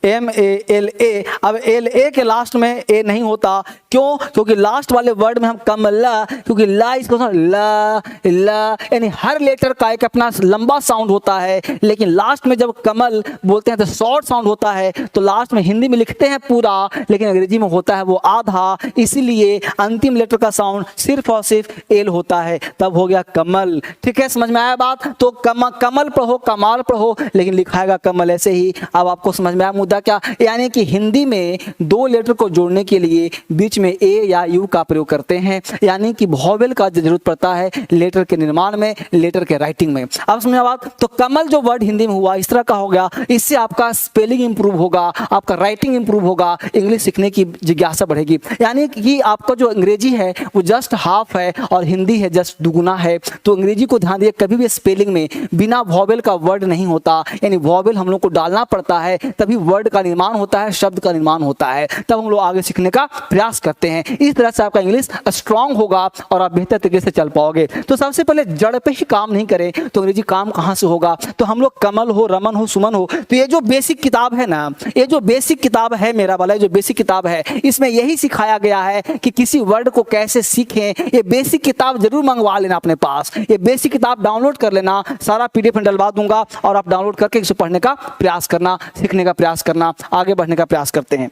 KAMALA, अब LA के लास्ट में ए नहीं होता, क्यों? क्योंकि लास्ट वाले वर्ड में हम कमला, क्योंकि ला इसको ला ला यानी हर लेटर का एक अपना लंबा साउंड होता है, लेकिन लास्ट में जब कमल बोलते हैं तो शॉर्ट साउंड होता है। तो लास्ट में हिंदी में लिखते हैं पूरा, लेकिन अंग्रेजी में होता है वो आधा, इसीलिए अंतिम लेटर का साउंड सिर्फ और सिर्फ एल होता है, तब हो गया कमल। ठीक है, समझ में आया बात? तो कमल पढ़ो, कमाल पढ़ो, लेकिन लिखाएगा कमल ऐसे ही। अब आपको समझ में आया मुद्दा क्या? यानी कि हिंदी में दो लेटर को जोड़ने के लिए बीच में ए या यू का प्रयोग करते हैं, यानी कि वॉवेल का जरूरत पड़ता है लेटर के निर्माण में, लेटर के राइटिंग में। अब समझा बात? तो कमल जो वर्ड हिंदी में हुआ इस तरह का हो गया, इससे आपका स्पेलिंग इंप्रूव होगा, आपका राइटिंग इंप्रूव होगा, इंग्लिश सीखने की जिज्ञासा बढ़ेगी। यानी कि आपका जो अंग्रेजी है वो जस्ट हाफ है और हिंदी है जस्ट दुगुना है। तो अंग्रेजी को ध्यान दिए, कभी भी स्पेलिंग में बिना वॉवेल का वर्ड नहीं होता, यानी वॉवेल हम लोग को डालना पड़ता है, तभी वर्ड का निर्माण होता है, शब्द का निर्माण होता है, तब हम लोग आगे सीखने का प्रयास करते हैं। इस तरह से आपका इंग्लिश स्ट्रांग होगा और आप बेहतर तरीके से चल पाओगे। तो सबसे पहले जड़ पे ही काम नहीं करें तो अंग्रेजी काम कहां से होगा? तो हम लोग कमल हो, रमन हो, सुमन हो, तो ये जो बेसिक किताब है ना, ये जो बेसिक किताब है मेरा वाला, जो बेसिक किताब है, इसमें यही सिखाया गया है कि किसी वर्ड को कैसे सीखें। ये बेसिक किताब जरूर मंगवा लेना अपने पास, ये बेसिक किताब डाउनलोड कर लेना, सारा PDF में डलवा दूंगा और आप डाउनलोड करके इसे पढ़ने का प्रयास करना, सीखने का प्रयास करना, आगे बढ़ने का प्रयास करते हैं।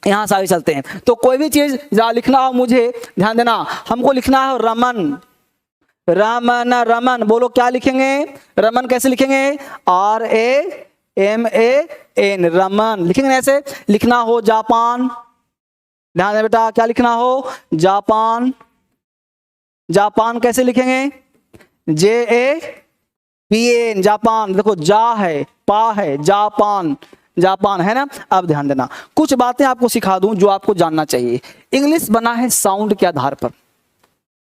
यहां से आगे चलते हैं। तो कोई भी चीज जहाँ लिखना हो मुझे ध्यान देना, हमको लिखना है रमन, रमन रमन, बोलो क्या लिखेंगे? रमन कैसे लिखेंगे? RAMAN, रमन लिखेंगे। ऐसे लिखना हो जापान, ध्यान दे बेटा, क्या लिखना हो? जापान, जापान कैसे लिखेंगे? JAPAN, Japan. देखो जा है, पा है, जापान, जापान है ना। अब ध्यान देना, कुछ बातें आपको सिखा दूं जो आपको जानना चाहिए। इंग्लिश बना है साउंड के आधार पर,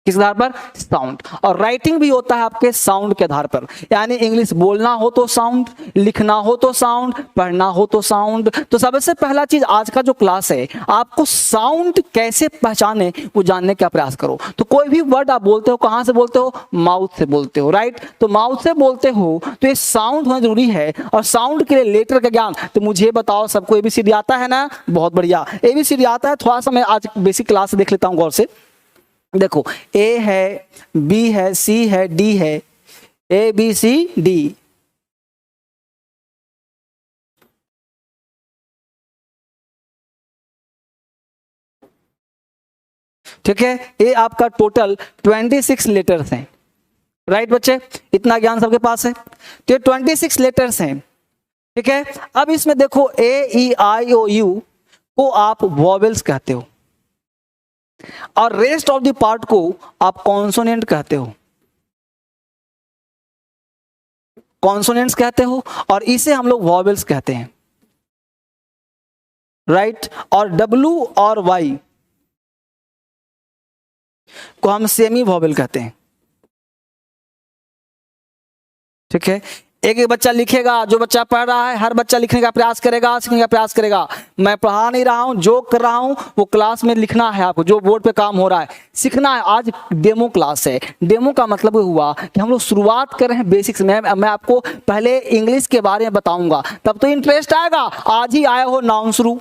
किस आधार पर? साउंड। और राइटिंग भी होता है आपके साउंड के आधार पर, यानी इंग्लिश बोलना हो तो साउंड, लिखना हो तो साउंड, पढ़ना हो तो साउंड। तो सबसे पहला चीज आज का जो क्लास है, आपको साउंड कैसे पहचाने वो जानने का प्रयास करो। तो कोई भी वर्ड आप बोलते हो, कहां से बोलते हो? माउथ से बोलते हो, राइट? तो माउथ से बोलते हो तो ये साउंड होना जरूरी है, और साउंड के लिए लेटर का ज्ञान। तो मुझे बताओ, सबको ABCD आता है ना? बहुत बढ़िया, ABCD आता है। थोड़ा सा मैं आज बेसिक क्लास से देख लेता हूं गौर से। देखो, A है, B है, C है, D है, ABCD। ठीक है, ये आपका टोटल 26 लेटर्स हैं, राइट बच्चे? इतना ज्ञान सबके पास है। तो ये 26 लेटर्स हैं, ठीक है। अब इसमें देखो AEIOU को आप वॉवेल्स कहते हो और रेस्ट ऑफ द पार्ट को आप कॉन्सोनेंट कहते हो, कॉन्सोनेंट्स कहते हो, और इसे हम लोग वॉवेल्स कहते हैं, राइट? और W और Y को हम सेमी वॉवेल कहते हैं, ठीक है। एक एक बच्चा लिखेगा, जो बच्चा पढ़ रहा है हर बच्चा लिखने का प्रयास करेगा, सीखने का प्रयास करेगा। मैं पढ़ा नहीं रहा हूं, जो कर रहा हूं वो क्लास में लिखना है आपको, जो बोर्ड पे काम हो रहा है सीखना है। आज डेमो क्लास है। डेमो का मतलब हुआ कि हम लोग शुरुआत कर रहे हैं बेसिक्स में। मैं आपको पहले इंग्लिश के बारे में बताऊंगा, तब तो इंटरेस्ट आएगा। आज ही आए हो नाउन शुरू,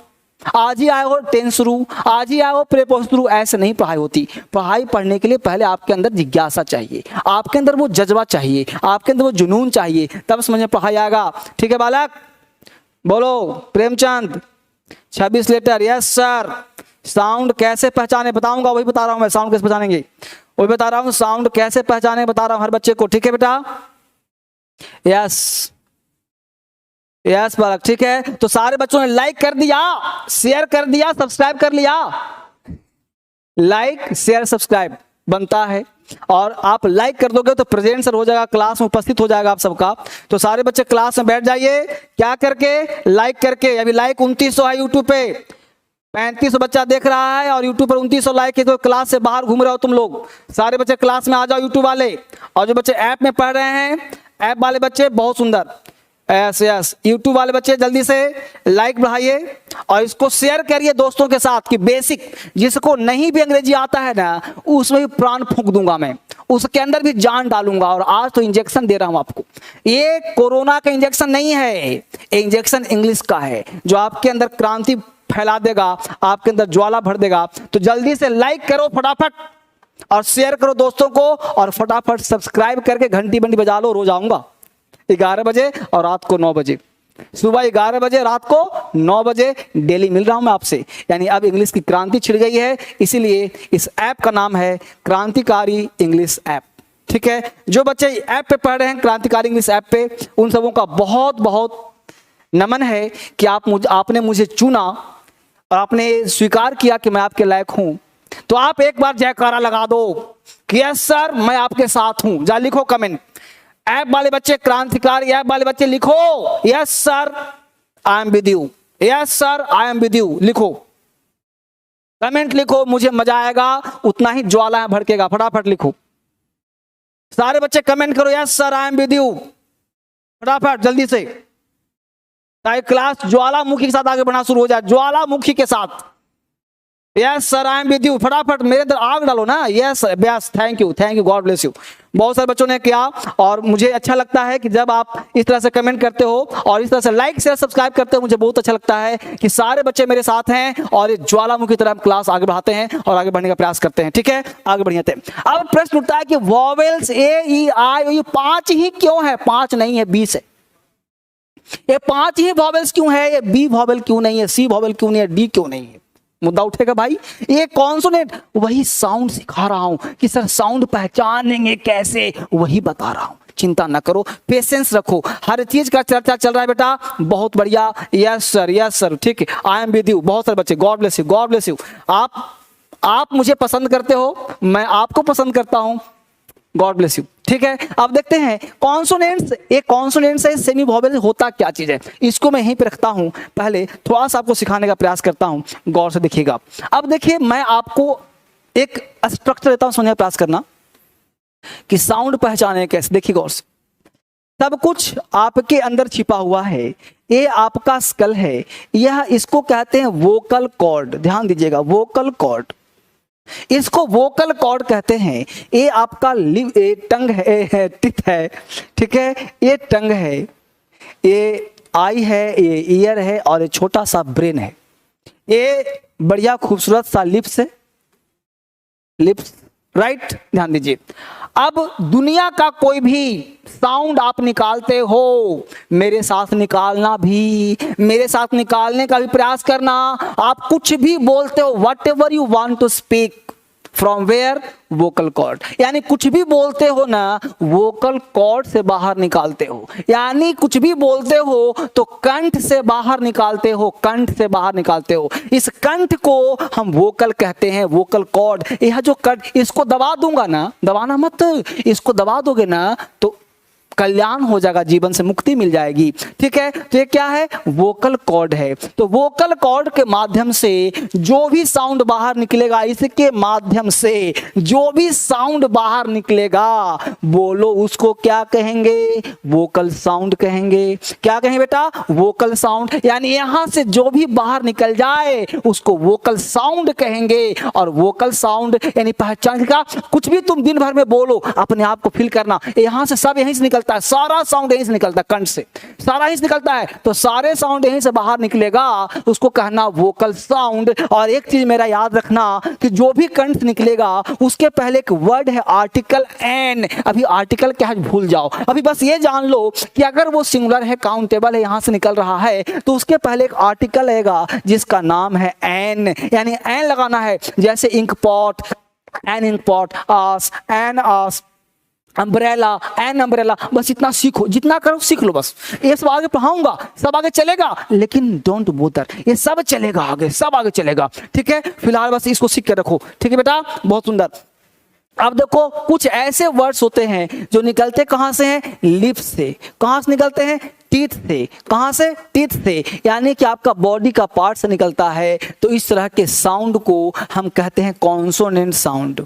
आज ही आए हो टेंस शुरू, आज ही आए हो प्रीपोजिशन शुरू, ऐसे नहीं पढ़ाई होती। पढ़ाई पढ़ने के लिए पहले आपके अंदर जिज्ञासा चाहिए, आपके अंदर वो जज्बा चाहिए, आपके अंदर वो जुनून चाहिए, तब समझ में पढ़ाई आएगा। ठीक है बालक, बोलो Premchand 26 letter. Yes sir. Sound कैसे पहचाने बताऊंगा, वही बता रहा हूं मैं। साउंड कैसे पहचानेंगे वही बता रहा हूं, साउंड कैसे पहचाने बता रहा हूं हर बच्चे को। ठीक है बेटा? यस यस बालक, ठीक है। तो सारे बच्चों ने लाइक कर दिया, शेयर कर दिया, सब्सक्राइब कर लिया। लाइक शेयर सब्सक्राइब बनता है, और आप लाइक कर दोगे तो प्रेजेंट सर हो जाएगा, क्लास में उपस्थित हो जाएगा आप सबका। तो सारे बच्चे क्लास में बैठ जाइए, क्या करके? लाइक करके। अभी लाइक 2900 है यूट्यूब पे, 3500 बच्चा देख रहा है, और यूट्यूब पर 2900 लाइक है। तो क्लास से बाहर घूम रहे हो तुम लोग, सारे बच्चे क्लास में आ जाओ यूट्यूब वाले। और जो बच्चे ऐप में पढ़ रहे हैं, ऐप वाले बच्चे बहुत सुंदर, यस यस, यूट्यूब वाले बच्चे जल्दी से लाइक बढ़ाइए और इसको शेयर करिए दोस्तों के साथ कि बेसिक जिसको नहीं भी अंग्रेजी आता है ना, उसमें भी प्राण फूंक दूंगा मैं, उसके अंदर भी जान डालूंगा। और आज तो इंजेक्शन दे रहा हूं आपको। ये कोरोना का इंजेक्शन नहीं है, ये इंजेक्शन इंग्लिश का है, जो आपके अंदर क्रांति फैला देगा, आपके अंदर ज्वाला भर देगा। तो जल्दी से लाइक करो फटाफट, और शेयर करो दोस्तों को, और फटाफट सब्सक्राइब करके घंटी बंटी बजा लो। रोज आऊंगा 11 बजे और रात को 9 बजे, सुबह 11 बजे, रात को 9 बजे डेली मिल रहा हूं मैं आपसे। यानी अब इंग्लिश की क्रांति छिड़ गई है, इसीलिए इस ऐप का नाम है क्रांतिकारी इंग्लिश ऐप। ठीक है, जो बच्चे ऐप पे पढ़ रहे हैं, क्रांतिकारी इंग्लिश ऐप पे, उन सबों का बहुत बहुत नमन है कि आपने मुझे चुना और आपने स्वीकार किया कि मैं आपके लायक हूं। तो आप एक बार जयकारा लगा दो कि यस सर मैं आपके साथ हूं। जा लिखो कमेंट, ऐप वाले बच्चे, क्रांतिकारी ऐप वाले बच्चे लिखो yes sir I am with you, yes sir I am with you. लिखो, कमेंट लिखो, मुझे मजा आएगा, उतना ही ज्वाला भड़केगा। फटाफट लिखो, सारे बच्चे कमेंट करो yes sir I am with you, फटाफट जल्दी से, ताकि क्लास ज्वालामुखी के साथ आगे बढ़ना शुरू हो जाए, ज्वालामुखी के साथ। Yes sir I am with you, फटाफट मेरे अंदर आग डालो ना। Yes yes, thank you, God bless you. बहुत सारे बच्चों ने किया, और मुझे अच्छा लगता है कि जब आप इस तरह से कमेंट करते हो और इस तरह से लाइक शेयर सब्सक्राइब करते हो, मुझे बहुत अच्छा लगता है कि सारे बच्चे मेरे साथ हैं और इस ज्वालामुखी की तरह क्लास आगे बढ़ाते हैं और आगे बढ़ने का प्रयास करते हैं। ठीक है, आगे बढ़ते हैं। अब प्रश्न उठता है कि वॉवेल्स ए ई आई ये 5 ही क्यों है? 5 नहीं है, 20 है। ये 5 ही वॉवेल्स क्यों है? ये बी वॉवेल क्यों नहीं है? सी वॉवेल क्यों नहीं है? डी क्यों नहीं है? मुद्दा उठेगा भाई। ये कॉन्सोनेंट, वही साउंड सिखा रहा हूं कि सर साउंड पहचानेंगे कैसे, वही बता रहा हूं। चिंता ना करो, पेशेंस रखो, हर चीज का चर्चा चल रहा है बेटा। बहुत बढ़िया, यस सर, ठीक है, आई एम विद यू। बहुत सारे बच्चे, God bless you, God bless you. आप मुझे पसंद करते हो, मैं आपको पसंद करता हूं, गॉड ब्लेस यू। ठीक है, अब देखते हैं कॉन्सोनेंट्स। एक कॉन्सोनेंट्स है, सेमी वॉवेल होता क्या चीज है, इसको मैं यहीं पे रखता हूं। पहले थोड़ा सा आपको सिखाने का प्रयास करता हूं, गौर से देखिएगा। अब देखिए, मैं आपको एक स्ट्रक्चर देता हूं, समझने का प्रयास करना कि साउंड पहचाने कैसे। देखिए गौर से, सब कुछ आपके अंदर छिपा हुआ है। ये आपका स्कल है, यह इसको कहते हैं वोकल कॉर्ड। ध्यान दीजिएगा, वोकल कॉर्ड, इसको वोकल कॉर्ड कहते हैं। ये आपका टंग है, टिथ है, ठीक है, ये टंग है, ये आई है, ये ईयर है, और ये छोटा सा ब्रेन है। ये बढ़िया खूबसूरत सा लिप्स है, लिप्स, राइट। ध्यान दीजिए, अब दुनिया का कोई भी साउंड आप निकालते हो, मेरे साथ निकालना भी, मेरे साथ निकालने का भी प्रयास करना। आप कुछ भी बोलते हो, whatever you want to speak, from where, vocal cord. यानी कुछ भी बोलते हो ना, वोकल कॉर्ड से बाहर निकालते हो। यानी कुछ भी बोलते हो तो कंठ से बाहर निकालते हो, कंठ से बाहर निकालते हो। इस कंठ को हम वोकल कहते हैं, वोकल कॉर्ड। यह जो कंठ, इसको दबा दूंगा ना, दबाना मत, इसको दबा दोगे ना तो कल्याण हो जाएगा, जीवन से मुक्ति मिल जाएगी। ठीक है, तो ये क्या है? वोकल कॉर्ड है। तो वोकल कॉर्ड के माध्यम से जो भी साउंड बाहर निकलेगा, इसके माध्यम से जो भी साउंड बाहर निकलेगा, बोलो उसको क्या कहेंगे? वोकल साउंड कहेंगे। क्या कहें बेटा? Vocal sound. यानी यहां से जो भी बाहर निकल जाए उसको वोकल साउंड कहेंगे। और वोकल साउंड यानी पहचान का, कुछ भी तुम दिन भर में बोलो, अपने आप को फील करना, यहां से सब यहीं से निकलता है, सारा साउंड यहीं से निकलता है, कंठ से सारा यहीं से निकलता है, तो सारे साउंड यहीं से बाहर निकलेगा, उसको कहना वोकल साउंड। और एक चीज मेरा याद रखना कि जो भी कंठ से निकलेगा उसके पहले एक वर्ड है आर्टिकल एन। अभी आर्टिकल क्या है भूल जाओ, अभी बस ये जान लो कि अगर वो सिंगुलर है, काउंटेबल है, यहां से निकल रहा है, तो उसके पहले एक आर्टिकल आएगा जिसका नाम है एन। यानी एन लगाना है, जैसे ink pot, an ink pot, ass, an ass, umbrella, an umbrella. बस इतना सीखो, जितना करो सीख लो। बस ये सब आगे पढ़ाऊंगा, सब आगे चलेगा, लेकिन डोंट बोदर, ये सब चलेगा आगे, सब आगे चलेगा। ठीक है, फिलहाल बस इसको सीख के रखो। ठीक है बेटा, बहुत सुंदर। अब देखो, कुछ ऐसे वर्ड्स होते हैं जो निकलते कहां से हैं? लिप्स से। कहां से निकलते हैं? टीथ से। कहां से? टीथ से। यानी कि आपका बॉडी का पार्ट से निकलता है। तो इस तरह के साउंड को हम कहते हैं कॉन्सोनेंट साउंड।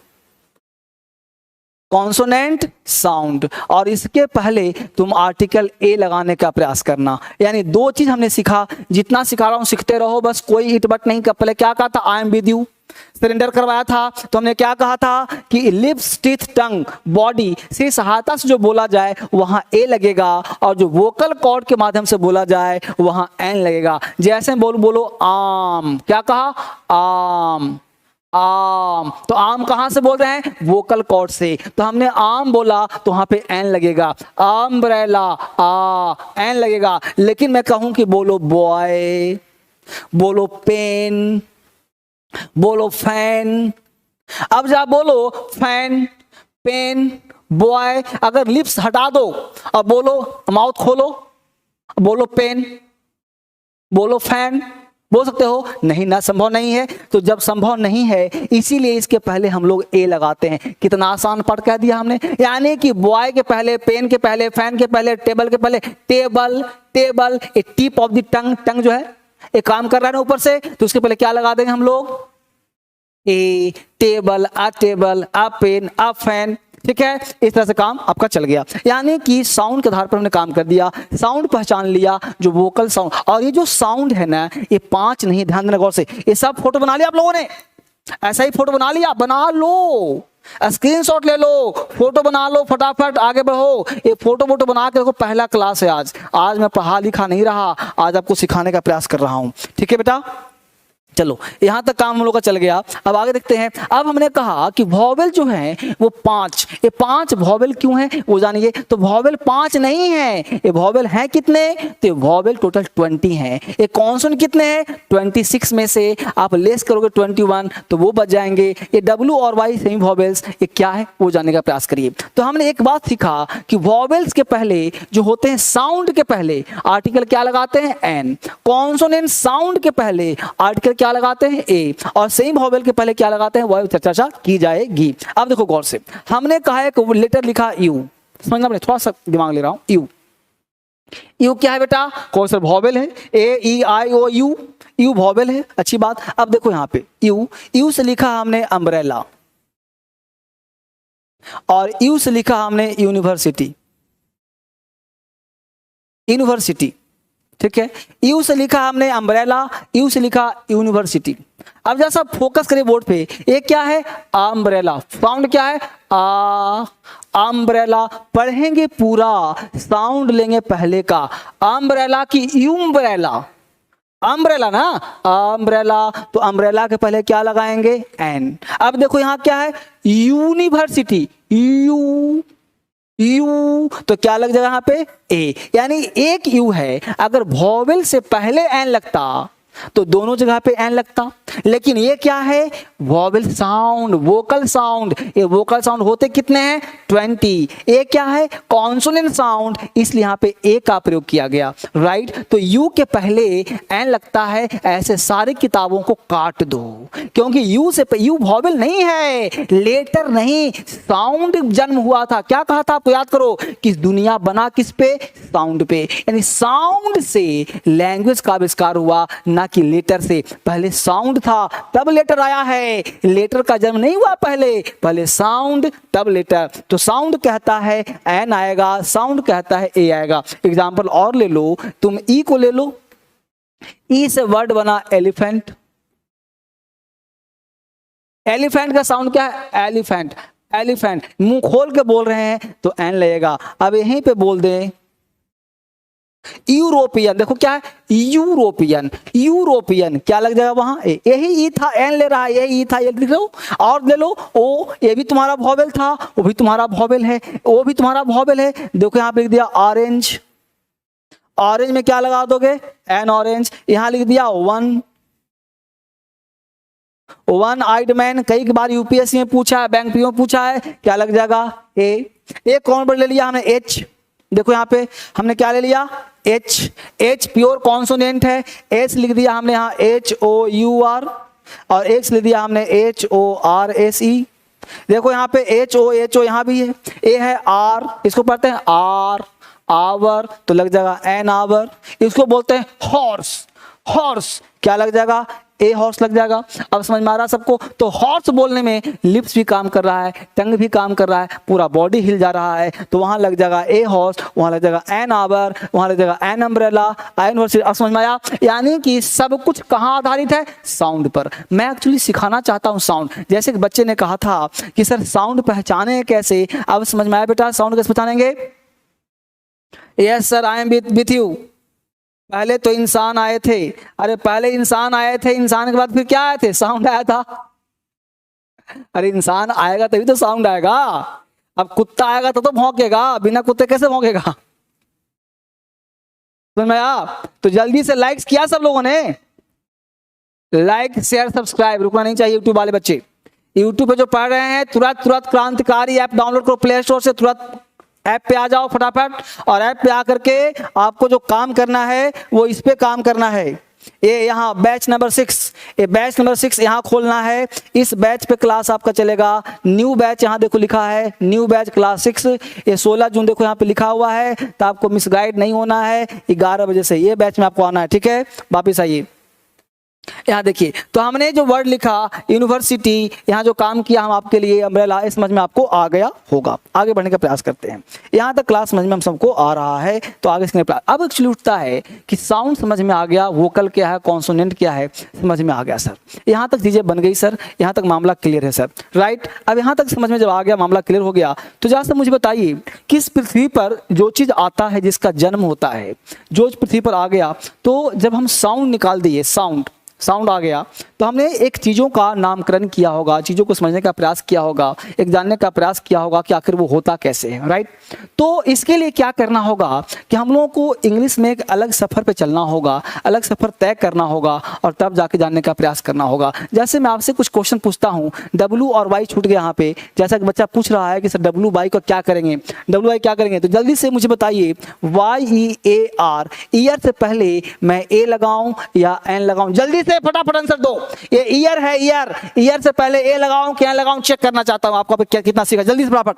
कॉन्सोनेंट साउंड, और इसके पहले तुम आर्टिकल ए लगाने का प्रयास करना। यानी दो चीज हमने सीखा, जितना सिखा रहा हूं सीखते रहो, बस कोई इट बट नहीं। पहले क्या कहा था, I am with you, surrender करवाया था तो हमने क्या कहा था कि लिप्स, टीथ, टंग, बॉडी से सहायता से जो बोला जाए वहां ए लगेगा, और जो वोकल कॉर्ड के माध्यम से बोला जाए वहां एन लगेगा। जैसे बोलो आम, क्या कहा, आम, आम, तो आम कहां से बोल रहे हैं, वोकल कॉर्ड से, तो हमने आम बोला तो वहां पे एन लगेगा। अम्ब्रेला, एन लगेगा। लेकिन मैं कहूं कि बोलो बॉय, बोलो पेन, बोलो फैन, अब जा बोलो फैन, पेन, बॉय, अगर लिप्स हटा दो और बोलो, माउथ खोलो, बोलो पेन, बोलो फैन, बोल सकते हो, नहीं ना, संभव नहीं है। तो जब संभव नहीं है इसीलिए इसके पहले हम लोग ए लगाते हैं। कितना आसान पढ़ कह दिया हमने। यानी कि बॉय के पहले, पेन के पहले, फैन के पहले, टेबल के पहले, table, table, a tip of the tongue, tongue जो है एक काम कर रहा है ना ऊपर से, तो उसके पहले क्या लगा देंगे हम लोग, a, table, a table, a pen, a fan. ठीक है, इस तरह से काम आपका चल गया। यानी कि साउंड के आधार पर हमने काम कर दिया, साउंड पहचान लिया, जो वोकल साउंड। और ये जो साउंड है ना, ये 5 नहीं, ध्यान देना गौर से, ये सब फोटो बना लिया आप लोगों ने, ऐसा ही फोटो बना लिया, बना लो, स्क्रीनशॉट ले लो, फोटो बना लो, फटाफट आगे बढ़ो। ये फोटो बना के देखो, पहला क्लास है आज मैं पढ़ा लिखा नहीं रहा, आज आपको सिखाने का प्रयास कर रहा हूं। ठीक है बेटा, चलो यहां तक काम हम लोग का चल गया। अब आगे देखते हैं। अब हमने कहा कि वॉवेल जो है वो 5, ये 5 वॉवेल क्यों है वो जानिए। तो वॉवेल 5 नहीं है, ये वॉवेल है कितने, तो वॉवेल टोटल 20 है। ये कॉन्सोनेंट कितने हैं, 26 में से आप लेस करोगे 21 तो वो बच जाएंगे। ये डब्ल्यू और वाई सेमी वॉवेल्स ये क्या है वो जानने का प्रयास करिए। तो हमने एक बात सीखा कि वॉवेल्स के पहले जो होते हैं, साउंड के पहले आर्टिकल क्या लगाते हैं, एन। कॉन्सोनेंट साउंड के पहले आर्टिकल क्या लगाते हैं, ए। और सेम वॉवेल के पहले क्या लगाते हैं, वह चर्चा की जाएगी। अब देखो गौर से, हमने कहा है कि लेटर लिखा यू, समझना पड़ेगा, थोड़ा सा दिमाग ले रहा हूं। यू, यू क्या है बेटा, कौन सा वॉवेल है, ए ई आई ओ यू, यू वॉवेल है, अच्छी बात। अब देखो यहां पे यू, यू से लिखा हमने अम्ब्रेला, और यू से लिखा हमने यूनिवर्सिटी, यूनिवर्सिटी। ठीक है, यू से लिखा हमने अम्ब्रेला, यू से लिखा यूनिवर्सिटी। अब जैसा फोकस करें बोर्ड पे, ये क्या है, अम्ब्रेला, साउंड क्या है, आ, अम्ब्रेला। पढ़ेंगे पूरा, साउंड लेंगे पहले का, अम्ब्रेला की यूम्ब्रेला, अम्ब्रेला ना, अम्ब्रेला, तो अम्ब्रेला के पहले क्या लगाएंगे, एन। अब देखो यहां क्या है, यूनिवर्सिटी, यू, यू, तो क्या लग जाएगा यहाँ पे, ए। यानी एक यू है, अगर वॉवेल से पहले एन लगता तो दोनों जगह पे एन लगता। लेकिन ये क्या है, वॉवेल साउंड, वोकल साउंड। ये वोकल साउंड होते कितने हैं, 20। ये क्या है, कॉन्सोनेंट साउंड, इसलिए यहाँ पे ए का प्रयोग किया गया, राइट। तो यू के पहले एन लगता है, ऐसे सारी किताबों को काट दो, क्योंकि यू से यू वॉवेल नहीं है, लेटर नहीं, साउंड जन्म हुआ था। क्या कहा था आपको याद करो, कि दुनिया बना किस पे, साउंड पे। यानी साउंड से लैंग्वेज का आविष्कार हुआ, ना कि लेटर से। पहले साउंड था तब लेटर आया है, लेटर का जन्म नहीं हुआ पहले साउंड तब लेटर। तो साउंड कहता है एन आएगा, साउंड कहता है ए आएगा। एग्जांपल और ले लो, तुम ई को ले लो, ई से वर्ड बना एलिफेंट, एलिफेंट का साउंड क्या है, एलिफेंट, एलिफेंट। मुंह खोल के बोल रहे हैं तो एन लगेगा। अब यहीं पे बोल दें यूरोपियन, देखो क्या है, यूरोपियन, यूरोपियन, क्या लग जाएगा वहां, यही ई था, एन ले रहा है, यही ई था, ये लिख लो। और ले लो ओ, ये भी तुम्हारा वॉवेल था, वो भी तुम्हारा वॉवेल है, वो भी तुम्हारा वॉवेल है। देखो यहां पे लिख दिया ऑरेंज, ऑरेंज में क्या लगा दोगे, एन ऑरेंज। यहां लिख दिया वन आइड मैन, कई बार यूपीएससी में पूछा है, बैंक पीओ में पूछा है, क्या लग जाएगा, ए। एक कौन पर ले लिया हमने, एच। देखो यहाँ पे हमने क्या ले लिया, एच, एच प्योर कॉन्सोनेंट है, एच लिख दिया हमने यहाँ एच ओ यू आर, और एच लिख दिया हमने H O R S E. देखो यहाँ पे एच ओ यहाँ भी है, ए है आर, इसको पढ़ते हैं आर, आवर, तो लग जाएगा एन आवर। इसको बोलते हैं हॉर्स, हॉर्स क्या लग जाएगा, ए हॉर्स लग जाएगा। अब समझ में आ रहा सबको? तो हॉर्स बोलने में लिप्स भी काम कर रहा है, टंग भी काम कर रहा है, पूरा बॉडी हिल जा रहा है, तो वहां लग जाएगा ए हॉर्स, वहां लग जाएगा एन आवर, वहां लग जाएगा एन अम्ब्रेला, एन वर्सिटी। अब समझ में आया? यानी कि सब कुछ कहां आधारित है? साउंड पर। मैं एक्चुअली सिखाना चाहता हूं साउंड। जैसे कि बच्चे ने कहा था कि सर साउंड पहचाने कैसे? अब समझ में आया बेटा साउंड कैसे पहचानेंगे? Yes sir, I am with you. पहले तो इंसान आए थे। अरे पहले इंसान आए थे, इंसान के बाद फिर क्या आए थे? साउंड आया था। अरे इंसान आएगा तभी तो साउंड आएगा। अब कुत्ता आएगा तो भौंकेगा, बिना कुत्ते कैसे भौंकेगा? समझ में आया? तो जल्दी से लाइक्स किया सब लोगों ने? लाइक शेयर सब्सक्राइब, रुकना नहीं चाहिए यूट्यूब वाले बच्चे। यूट्यूब पे जो पढ़ रहे हैं तुरंत क्रांतिकारी ऐप डाउनलोड करो प्ले स्टोर से, तुरंत ऐप पे आ जाओ फटाफट, और ऐप पे आकर के आपको जो काम करना है वो इस पे काम करना है। ये यहाँ बैच नंबर 6, ये बैच नंबर 6 यहाँ खोलना है। इस बैच पे क्लास आपका चलेगा। न्यू बैच यहाँ देखो लिखा है, न्यू बैच क्लास 6। ये 16 जून देखो यहाँ पे लिखा हुआ है, तो आपको मिसगाइड नहीं होना है। 11 बजे से ये बैच में आपको आना है, ठीक है? वापिस आइए, यहाँ देखिए। तो हमने जो वर्ड लिखा यूनिवर्सिटी, यहाँ जो काम किया हम आपके लिए अम्ब्रेला, इस समझ में आपको आ गया होगा। आगे बढ़ने का प्रयास करते हैं। यहाँ तक क्लास समझ में हम सबको आ रहा है, तो आगे इसके प्रयास। अब एक्चुअली उठता है कि साउंड समझ में आ गया, वोकल क्या है, कॉन्सोनेंट क्या है, समझ में आ गया सर। यहाँ तक चीजें बन गई सर, यहाँ तक मामला क्लियर है सर, राइट? अब यहाँ तक समझ में जब आ गया, मामला क्लियर हो गया, तो जहाँ से मुझे बताइए किस पृथ्वी पर जो चीज आता है जिसका जन्म होता है, जो पृथ्वी पर आ गया, तो जब हम साउंड निकाल दिए, साउंड आ गया, तो हमने एक चीज़ों का नामकरण किया होगा, चीज़ों को समझने का प्रयास किया होगा, एक जानने का प्रयास किया होगा कि आखिर वो होता कैसे है, राइट? तो इसके लिए क्या करना होगा कि हम लोगों को इंग्लिश में एक अलग सफ़र पे चलना होगा, अलग सफ़र तय करना होगा, और तब जाके जानने का प्रयास करना होगा। जैसे मैं आपसे कुछ क्वेश्चन पूछता हूँ, डब्ल्यू और वाई छूट गया यहाँ पे, जैसा कि बच्चा पूछ रहा है कि सर डब्ल्यू वाई को क्या करेंगे, डब्ल्यू वाई क्या करेंगे, तो जल्दी से मुझे बताइए YEAR, ईयर से पहले मैं ए लगाऊं या एन लगाऊं? जल्दी से फटाफट आंसर दो। ये ईयर है, ईयर से पहले ए लगाऊं क्या लगाऊं, चेक करना चाहता हूं आपका क्या कितना सीखा। जल्दी से फटाफट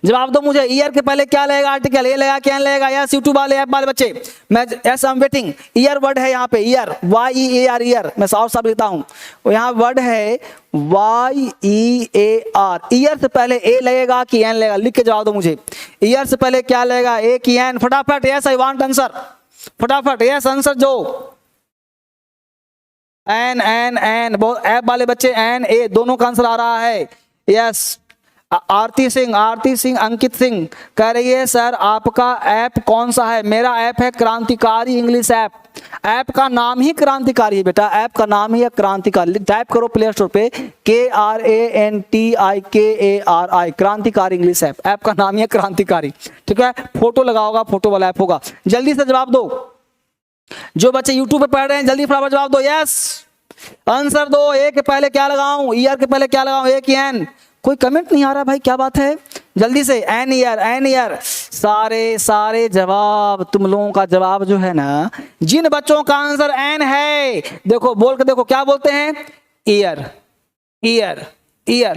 जवाब दो मुझे। ईयर के पहले क्या लगेगा? आर्टिकल। ए लगेगा क्या लगेगा? यस यूट्यूब वाले ऐप वाले बच्चे, मैं yes I am waiting. Year word है यहाँ पे, ईयर, YEAR, ईयर। मैं साफ साफ लिखता हूँ, यहाँ वर्ड है YEAR। ईयर से पहले ए लगेगा कि एन लगेगा? लिख के जवाब दो मुझे। ईयर से पहले क्या लगेगा, ए की एन? फटाफट यस आई वांट आंसर, फटाफट यस आंसर जो। एन बहुत ऐप वाले बच्चे, एन ए दोनों का आंसर आ रहा है। यस आरती सिंह, अंकित सिंह कह रही है सर आपका ऐप कौन सा है? मेरा ऐप है क्रांतिकारी इंग्लिश ऐप। ऐप का नाम ही क्रांतिकारी है बेटा, ऐप का नाम ही है क्रांतिकारी। टाइप करो प्ले स्टोर पे KRANTIKARI, क्रांतिकारी इंग्लिश ऐप। ऐप का नाम ही है क्रांतिकारी, ठीक है? फोटो लगा होगा, फोटो वाला ऐप होगा। जल्दी से जवाब दो, जो बच्चे यूट्यूब पे पढ़ रहे हैं जल्दी फटाफट जवाब दो। यस आंसर दो। ए के पहले क्या लगाऊं, ईयर के पहले क्या लगाऊं, ए की एन? कोई कमेंट नहीं आ रहा भाई, क्या बात है? जल्दी से एन ईयर। सारे जवाब, तुम लोगों का जवाब जो है ना, जिन बच्चों का आंसर एन है, देखो बोल के देखो क्या बोलते हैं, ईयर।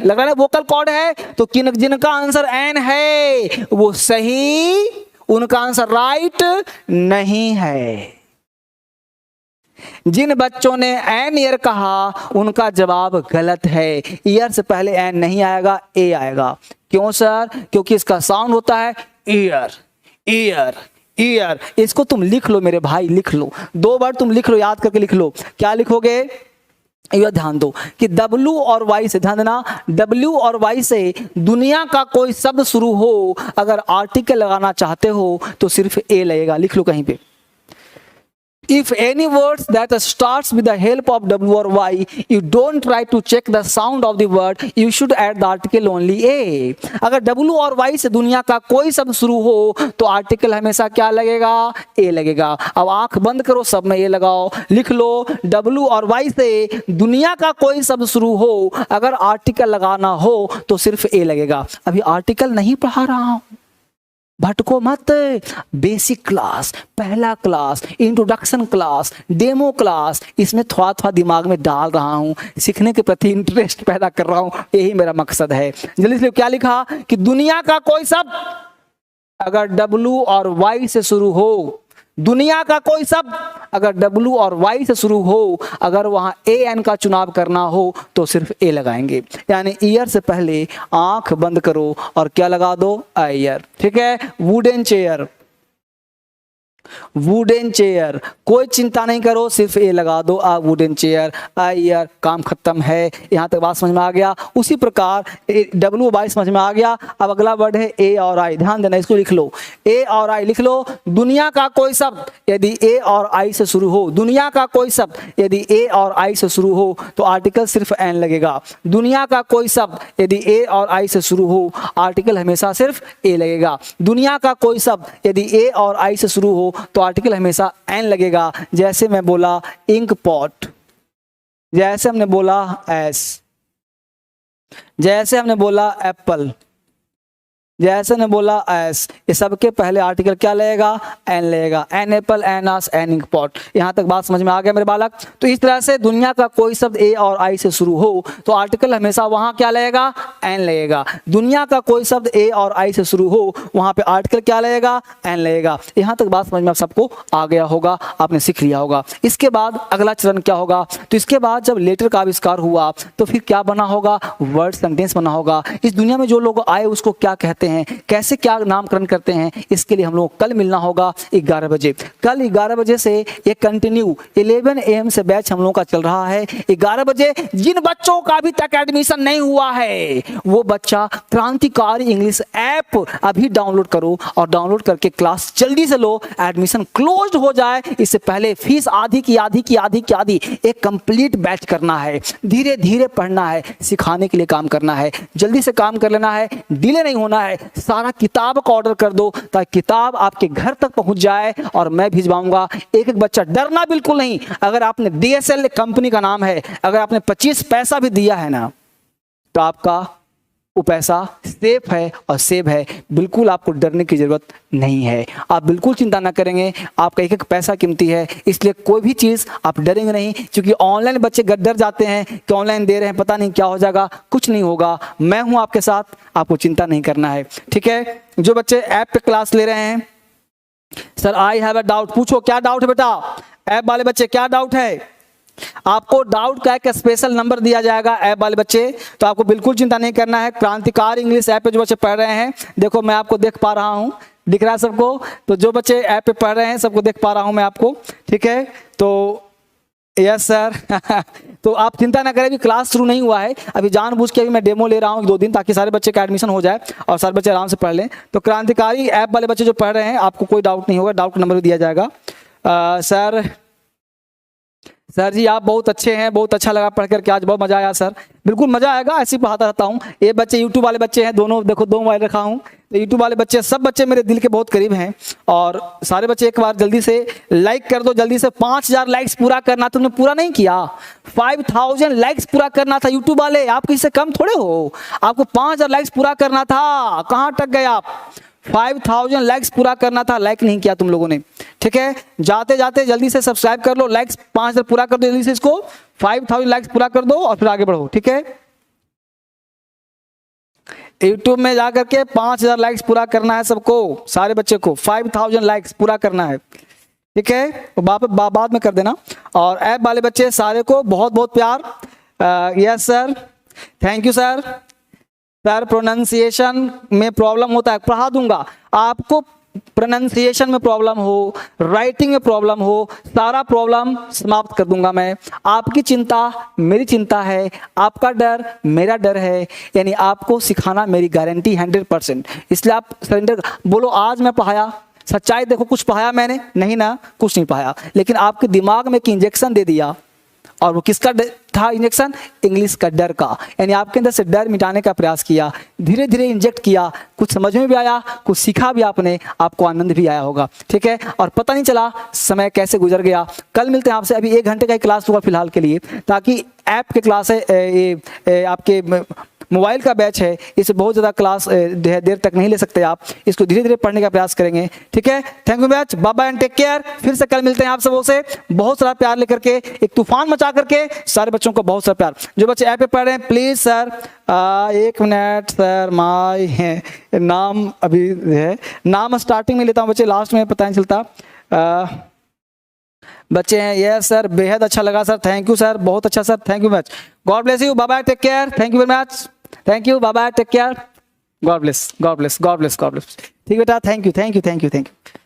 लग रहा है वोकल कॉर्ड है, तो जिनका आंसर एन है वो सही, उनका आंसर राइट नहीं है। जिन बच्चों ने एन ईयर कहा उनका जवाब गलत है। ईयर से पहले एन नहीं आएगा, ए आएगा। क्यों सर? क्योंकि इसका साउंड होता है ईयर। इसको तुम लिख लो मेरे भाई, लिख लो, 2 बार तुम लिख लो, याद करके लिख लो। क्या लिखोगे? ये ध्यान दो कि W और Y से, ध्यान देना, W और Y से दुनिया का कोई शब्द शुरू हो, अगर आर्टिकल लगाना चाहते हो तो सिर्फ ए लगेगा। लिख लो कहीं पे। If any words that starts with the help of W or Y, you don't try to check the sound of the word, you should add the article only A. अगर W और Y से दुनिया का कोई शब्द शुरू हो तो आर्टिकल हमेशा क्या लगेगा? A लगेगा। अब आंख बंद करो, सब में A लगाओ, लिख लो W और Y से दुनिया का कोई शब्द शुरू हो, अगर आर्टिकल लगाना हो तो सिर्फ A लगेगा। अभी आर्टिकल नहीं पढ़ा रहा हूं, भटको मत। बेसिक क्लास, पहला class, introduction class, demo class, इसमें थोड़ा दिमाग में डाल रहा हूं, सीखने के प्रति इंटरेस्ट पैदा कर रहा हूं, यही मेरा मकसद है। जल्दी से क्या लिखा कि दुनिया का कोई शब्द अगर W और Y से शुरू हो दुनिया का कोई शब्द अगर W और Y से शुरू हो, अगर वहां AN का चुनाव करना हो तो सिर्फ A लगाएंगे। यानी ईयर से पहले आंख बंद करो और क्या लगा दो, ईयर। ठीक है, वुडन चेयर, वुडन चेयर, कोई चिंता नहीं करो, सिर्फ ए लगा दो, वुडन चेयर, ईयर, काम खत्म है। यहां तक बात समझ में आ गया। उसी प्रकार W बाई समझ में आ गया। अब अगला वर्ड है ए और आई, ध्यान देना, इसको लिख लो, ए और आई लिख लो। दुनिया का कोई शब्द यदि ए और आई से शुरू हो, दुनिया का कोई शब्द यदि ए और आई से शुरू हो तो आर्टिकल सिर्फ एन लगेगा। दुनिया का कोई शब्द यदि ए और आई से शुरू हो, आर्टिकल हमेशा सिर्फ ए लगेगा। दुनिया का कोई शब्द यदि ए और आई से शुरू हो तो आर्टिकल हमेशा एन लगेगा। जैसे मैं बोला इंक पॉट, जैसे हमने बोला एस, जैसे हमने बोला एप्पल, जैसे ने बोला एस, ये सबके पहले आर्टिकल क्या लगेगा, एन लगेगा। An apple, an ass, an ink pot. यहां तक बात समझ में आ गया मेरे बालक। तो इस तरह से दुनिया का कोई शब्द ए और आई से शुरू हो तो आर्टिकल हमेशा वहां क्या लगेगा, एन लगेगा। दुनिया का कोई शब्द ए और आई से शुरू हो वहां पे आर्टिकल क्या लगेगा, एन लगेगा। यहां तक बात समझ में आप सबको आ गया होगा, आपने सीख लिया होगा। इसके बाद अगला चरण क्या होगा, तो इसके बाद जब लेटर का आविष्कार हुआ तो फिर क्या बना होगा, वर्ड सेंटेंस बना होगा। इस दुनिया में जो लोग आए उसको क्या कहते हैं, कैसे क्या नामकरण करते हैं, इसके लिए हम लोग कल मिलना होगा 11 बजे। कल 11 बजे से ये कंटिन्यू 11 AM से बैच हम लोगों का चल रहा है। 11 बजे जिन बच्चों का अभी तक एडमिशन नहीं हुआ है वो बच्चा क्रांतिकारी इंग्लिश ऐप अभी डाउनलोड करो और डाउनलोड करके क्लास जल्दी से लो, एडमिशन क्लोज हो जाए इससे पहले। फीस आधी की आधी की आधी की आधी, एक कंप्लीट बैच करना है, धीरे धीरे पढ़ना है, सिखाने के लिए काम करना है, जल्दी से काम कर लेना है, डिले नहीं होना है। सारा किताब का ऑर्डर कर दो ताकि किताब आपके घर तक पहुंच जाए और मैं भिजवाऊंगा। एक एक बच्चा, डरना बिल्कुल नहीं। अगर आपने DSL कंपनी का नाम है, अगर आपने 25 पैसा भी दिया है ना तो आपका वो पैसा सेफ है और सेव है, बिल्कुल आपको डरने की जरूरत नहीं है। आप बिल्कुल चिंता ना करेंगे, आपका एक एक पैसा कीमती है, इसलिए कोई भी चीज़ आप डरेंगे नहीं। क्योंकि ऑनलाइन बच्चे डर जाते हैं कि ऑनलाइन दे रहे हैं पता नहीं क्या हो जाएगा, कुछ नहीं होगा, मैं हूं आपके साथ, आपको चिंता नहीं करना है। ठीक है, जो बच्चे ऐप पे क्लास ले रहे हैं, sir I have a doubt, पूछो क्या डाउट है बेटा, ऐप वाले बच्चे क्या डाउट है। आपको डाउट का एक स्पेशल नंबर दिया जाएगा ऐप वाले बच्चे, तो आपको बिल्कुल चिंता नहीं करना है। क्रांतिकारी इंग्लिश ऐप पे जो बच्चे पढ़ रहे हैं, देखो मैं आपको देख पा रहा हूं, दिख रहा है सबको, तो जो बच्चे ऐप पे पढ़ रहे हैं सबको देख पा रहा हूं मैं आपको। ठीक है, तो यस सर तो आप चिंता ना करें, अभी क्लास शुरू नहीं हुआ है, अभी जानबूझ के अभी मैं डेमो ले रहा हूँ 2 दिन, ताकि सारे बच्चे का एडमिशन हो जाए और सारे बच्चे आराम से पढ़ लें। तो क्रांतिकारी ऐप वाले बच्चे जो पढ़ रहे हैं आपको कोई डाउट नहीं होगा, डाउट नंबर भी दिया जाएगा। सर जी आप बहुत अच्छे हैं, बहुत अच्छा लगा पढ़ करके, आज बहुत मजा आया सर। बिल्कुल मजा आएगा, ऐसे ही पढ़ाता रहता हूँ। ये बच्चे यूट्यूब वाले बच्चे हैं, दोनों देखो 2 मोबाइल रखा हूँ, तो यूट्यूब वाले बच्चे सब बच्चे मेरे दिल के बहुत करीब हैं। और सारे बच्चे एक बार जल्दी से लाइक कर दो, जल्दी से 5000 लाइक्स पूरा करना, तुमने पूरा नहीं किया। 5000 लाइक्स पूरा करना था यूट्यूब वाले, आप किसी से कम थोड़े हो, आपको 5000 लाइक्स पूरा करना था, कहाँ अटक गए आप। 5000 लाइक्स पूरा करना था, लाइक नहीं किया तुम लोगों ने। ठीक है, जाते जाते जल्दी से सब्सक्राइब कर लो, लाइक्स 5000 पूरा कर दो जल्दी से, इसको 5000 लाइक्स पूरा कर दो और फिर आगे बढ़ो। ठीक है, यूट्यूब में जाकर के 5000 लाइक्स पूरा करना है सबको, सारे बच्चे को 5000 लाइक्स पूरा करना है। ठीक है, तो बाद में कर देना। और ऐप वाले बच्चे सारे को बहुत बहुत प्यार। Yes sir, thank you sir. Sir pronunciation में प्रॉब्लम होता है, पढ़ा दूंगा आपको। प्रोनाउंसिएशन में प्रॉब्लम हो, राइटिंग में प्रॉब्लम हो, सारा प्रॉब्लम समाप्त कर दूंगा मैं। आपकी चिंता मेरी चिंता है, आपका डर मेरा डर है, यानी आपको सिखाना मेरी गारंटी 100%। इसलिए आप सरेंडर बोलो, आज मैं पढ़ाया, सच्चाई देखो, कुछ पढ़ाया मैंने नहीं ना, कुछ नहीं पढ़ाया, लेकिन आपके दिमाग में एक इंजेक्शन दे दिया। और वो किसका था इंजेक्शन, इंग्लिश का डर का, यानी आपके अंदर से डर मिटाने का प्रयास किया, धीरे धीरे इंजेक्ट किया, कुछ समझ में भी आया, कुछ सीखा भी आपने, आपको आनंद भी आया होगा। ठीक है, और पता नहीं चला समय कैसे गुजर गया। कल मिलते हैं आपसे, अभी 1 घंटे का ही क्लास हुआ फिलहाल के लिए, ताकि ऐप के क्लास है, ये आपके मोबाइल का बैच है, इसे बहुत ज़्यादा क्लास देर तक नहीं ले सकते आप, इसको धीरे धीरे पढ़ने का प्रयास करेंगे। ठीक है, thank you batch, bye bye and take care. फिर से कल मिलते हैं आप सबों से, बहुत सारा प्यार लेकर के, एक तूफान मचा करके, सारे बच्चों को बहुत सारा प्यार। जो बच्चे ऐप पे पढ़ रहे हैं please sir 1 minute sir, my है नाम अभी है, नाम स्टार्टिंग में लेता हूँ बच्चे, लास्ट में पता नहीं चलता। बच्चे हैं, यस सर बेहद अच्छा लगा सर, थैंक यू सर, बहुत अच्छा sir, thank you much, god bless you, bye bye, take care, thank you very much, thank you, bye bye, take care, god bless, god bless, god bless, god bless, ठीक बेटा, thank you, thank you, thank you, thank you.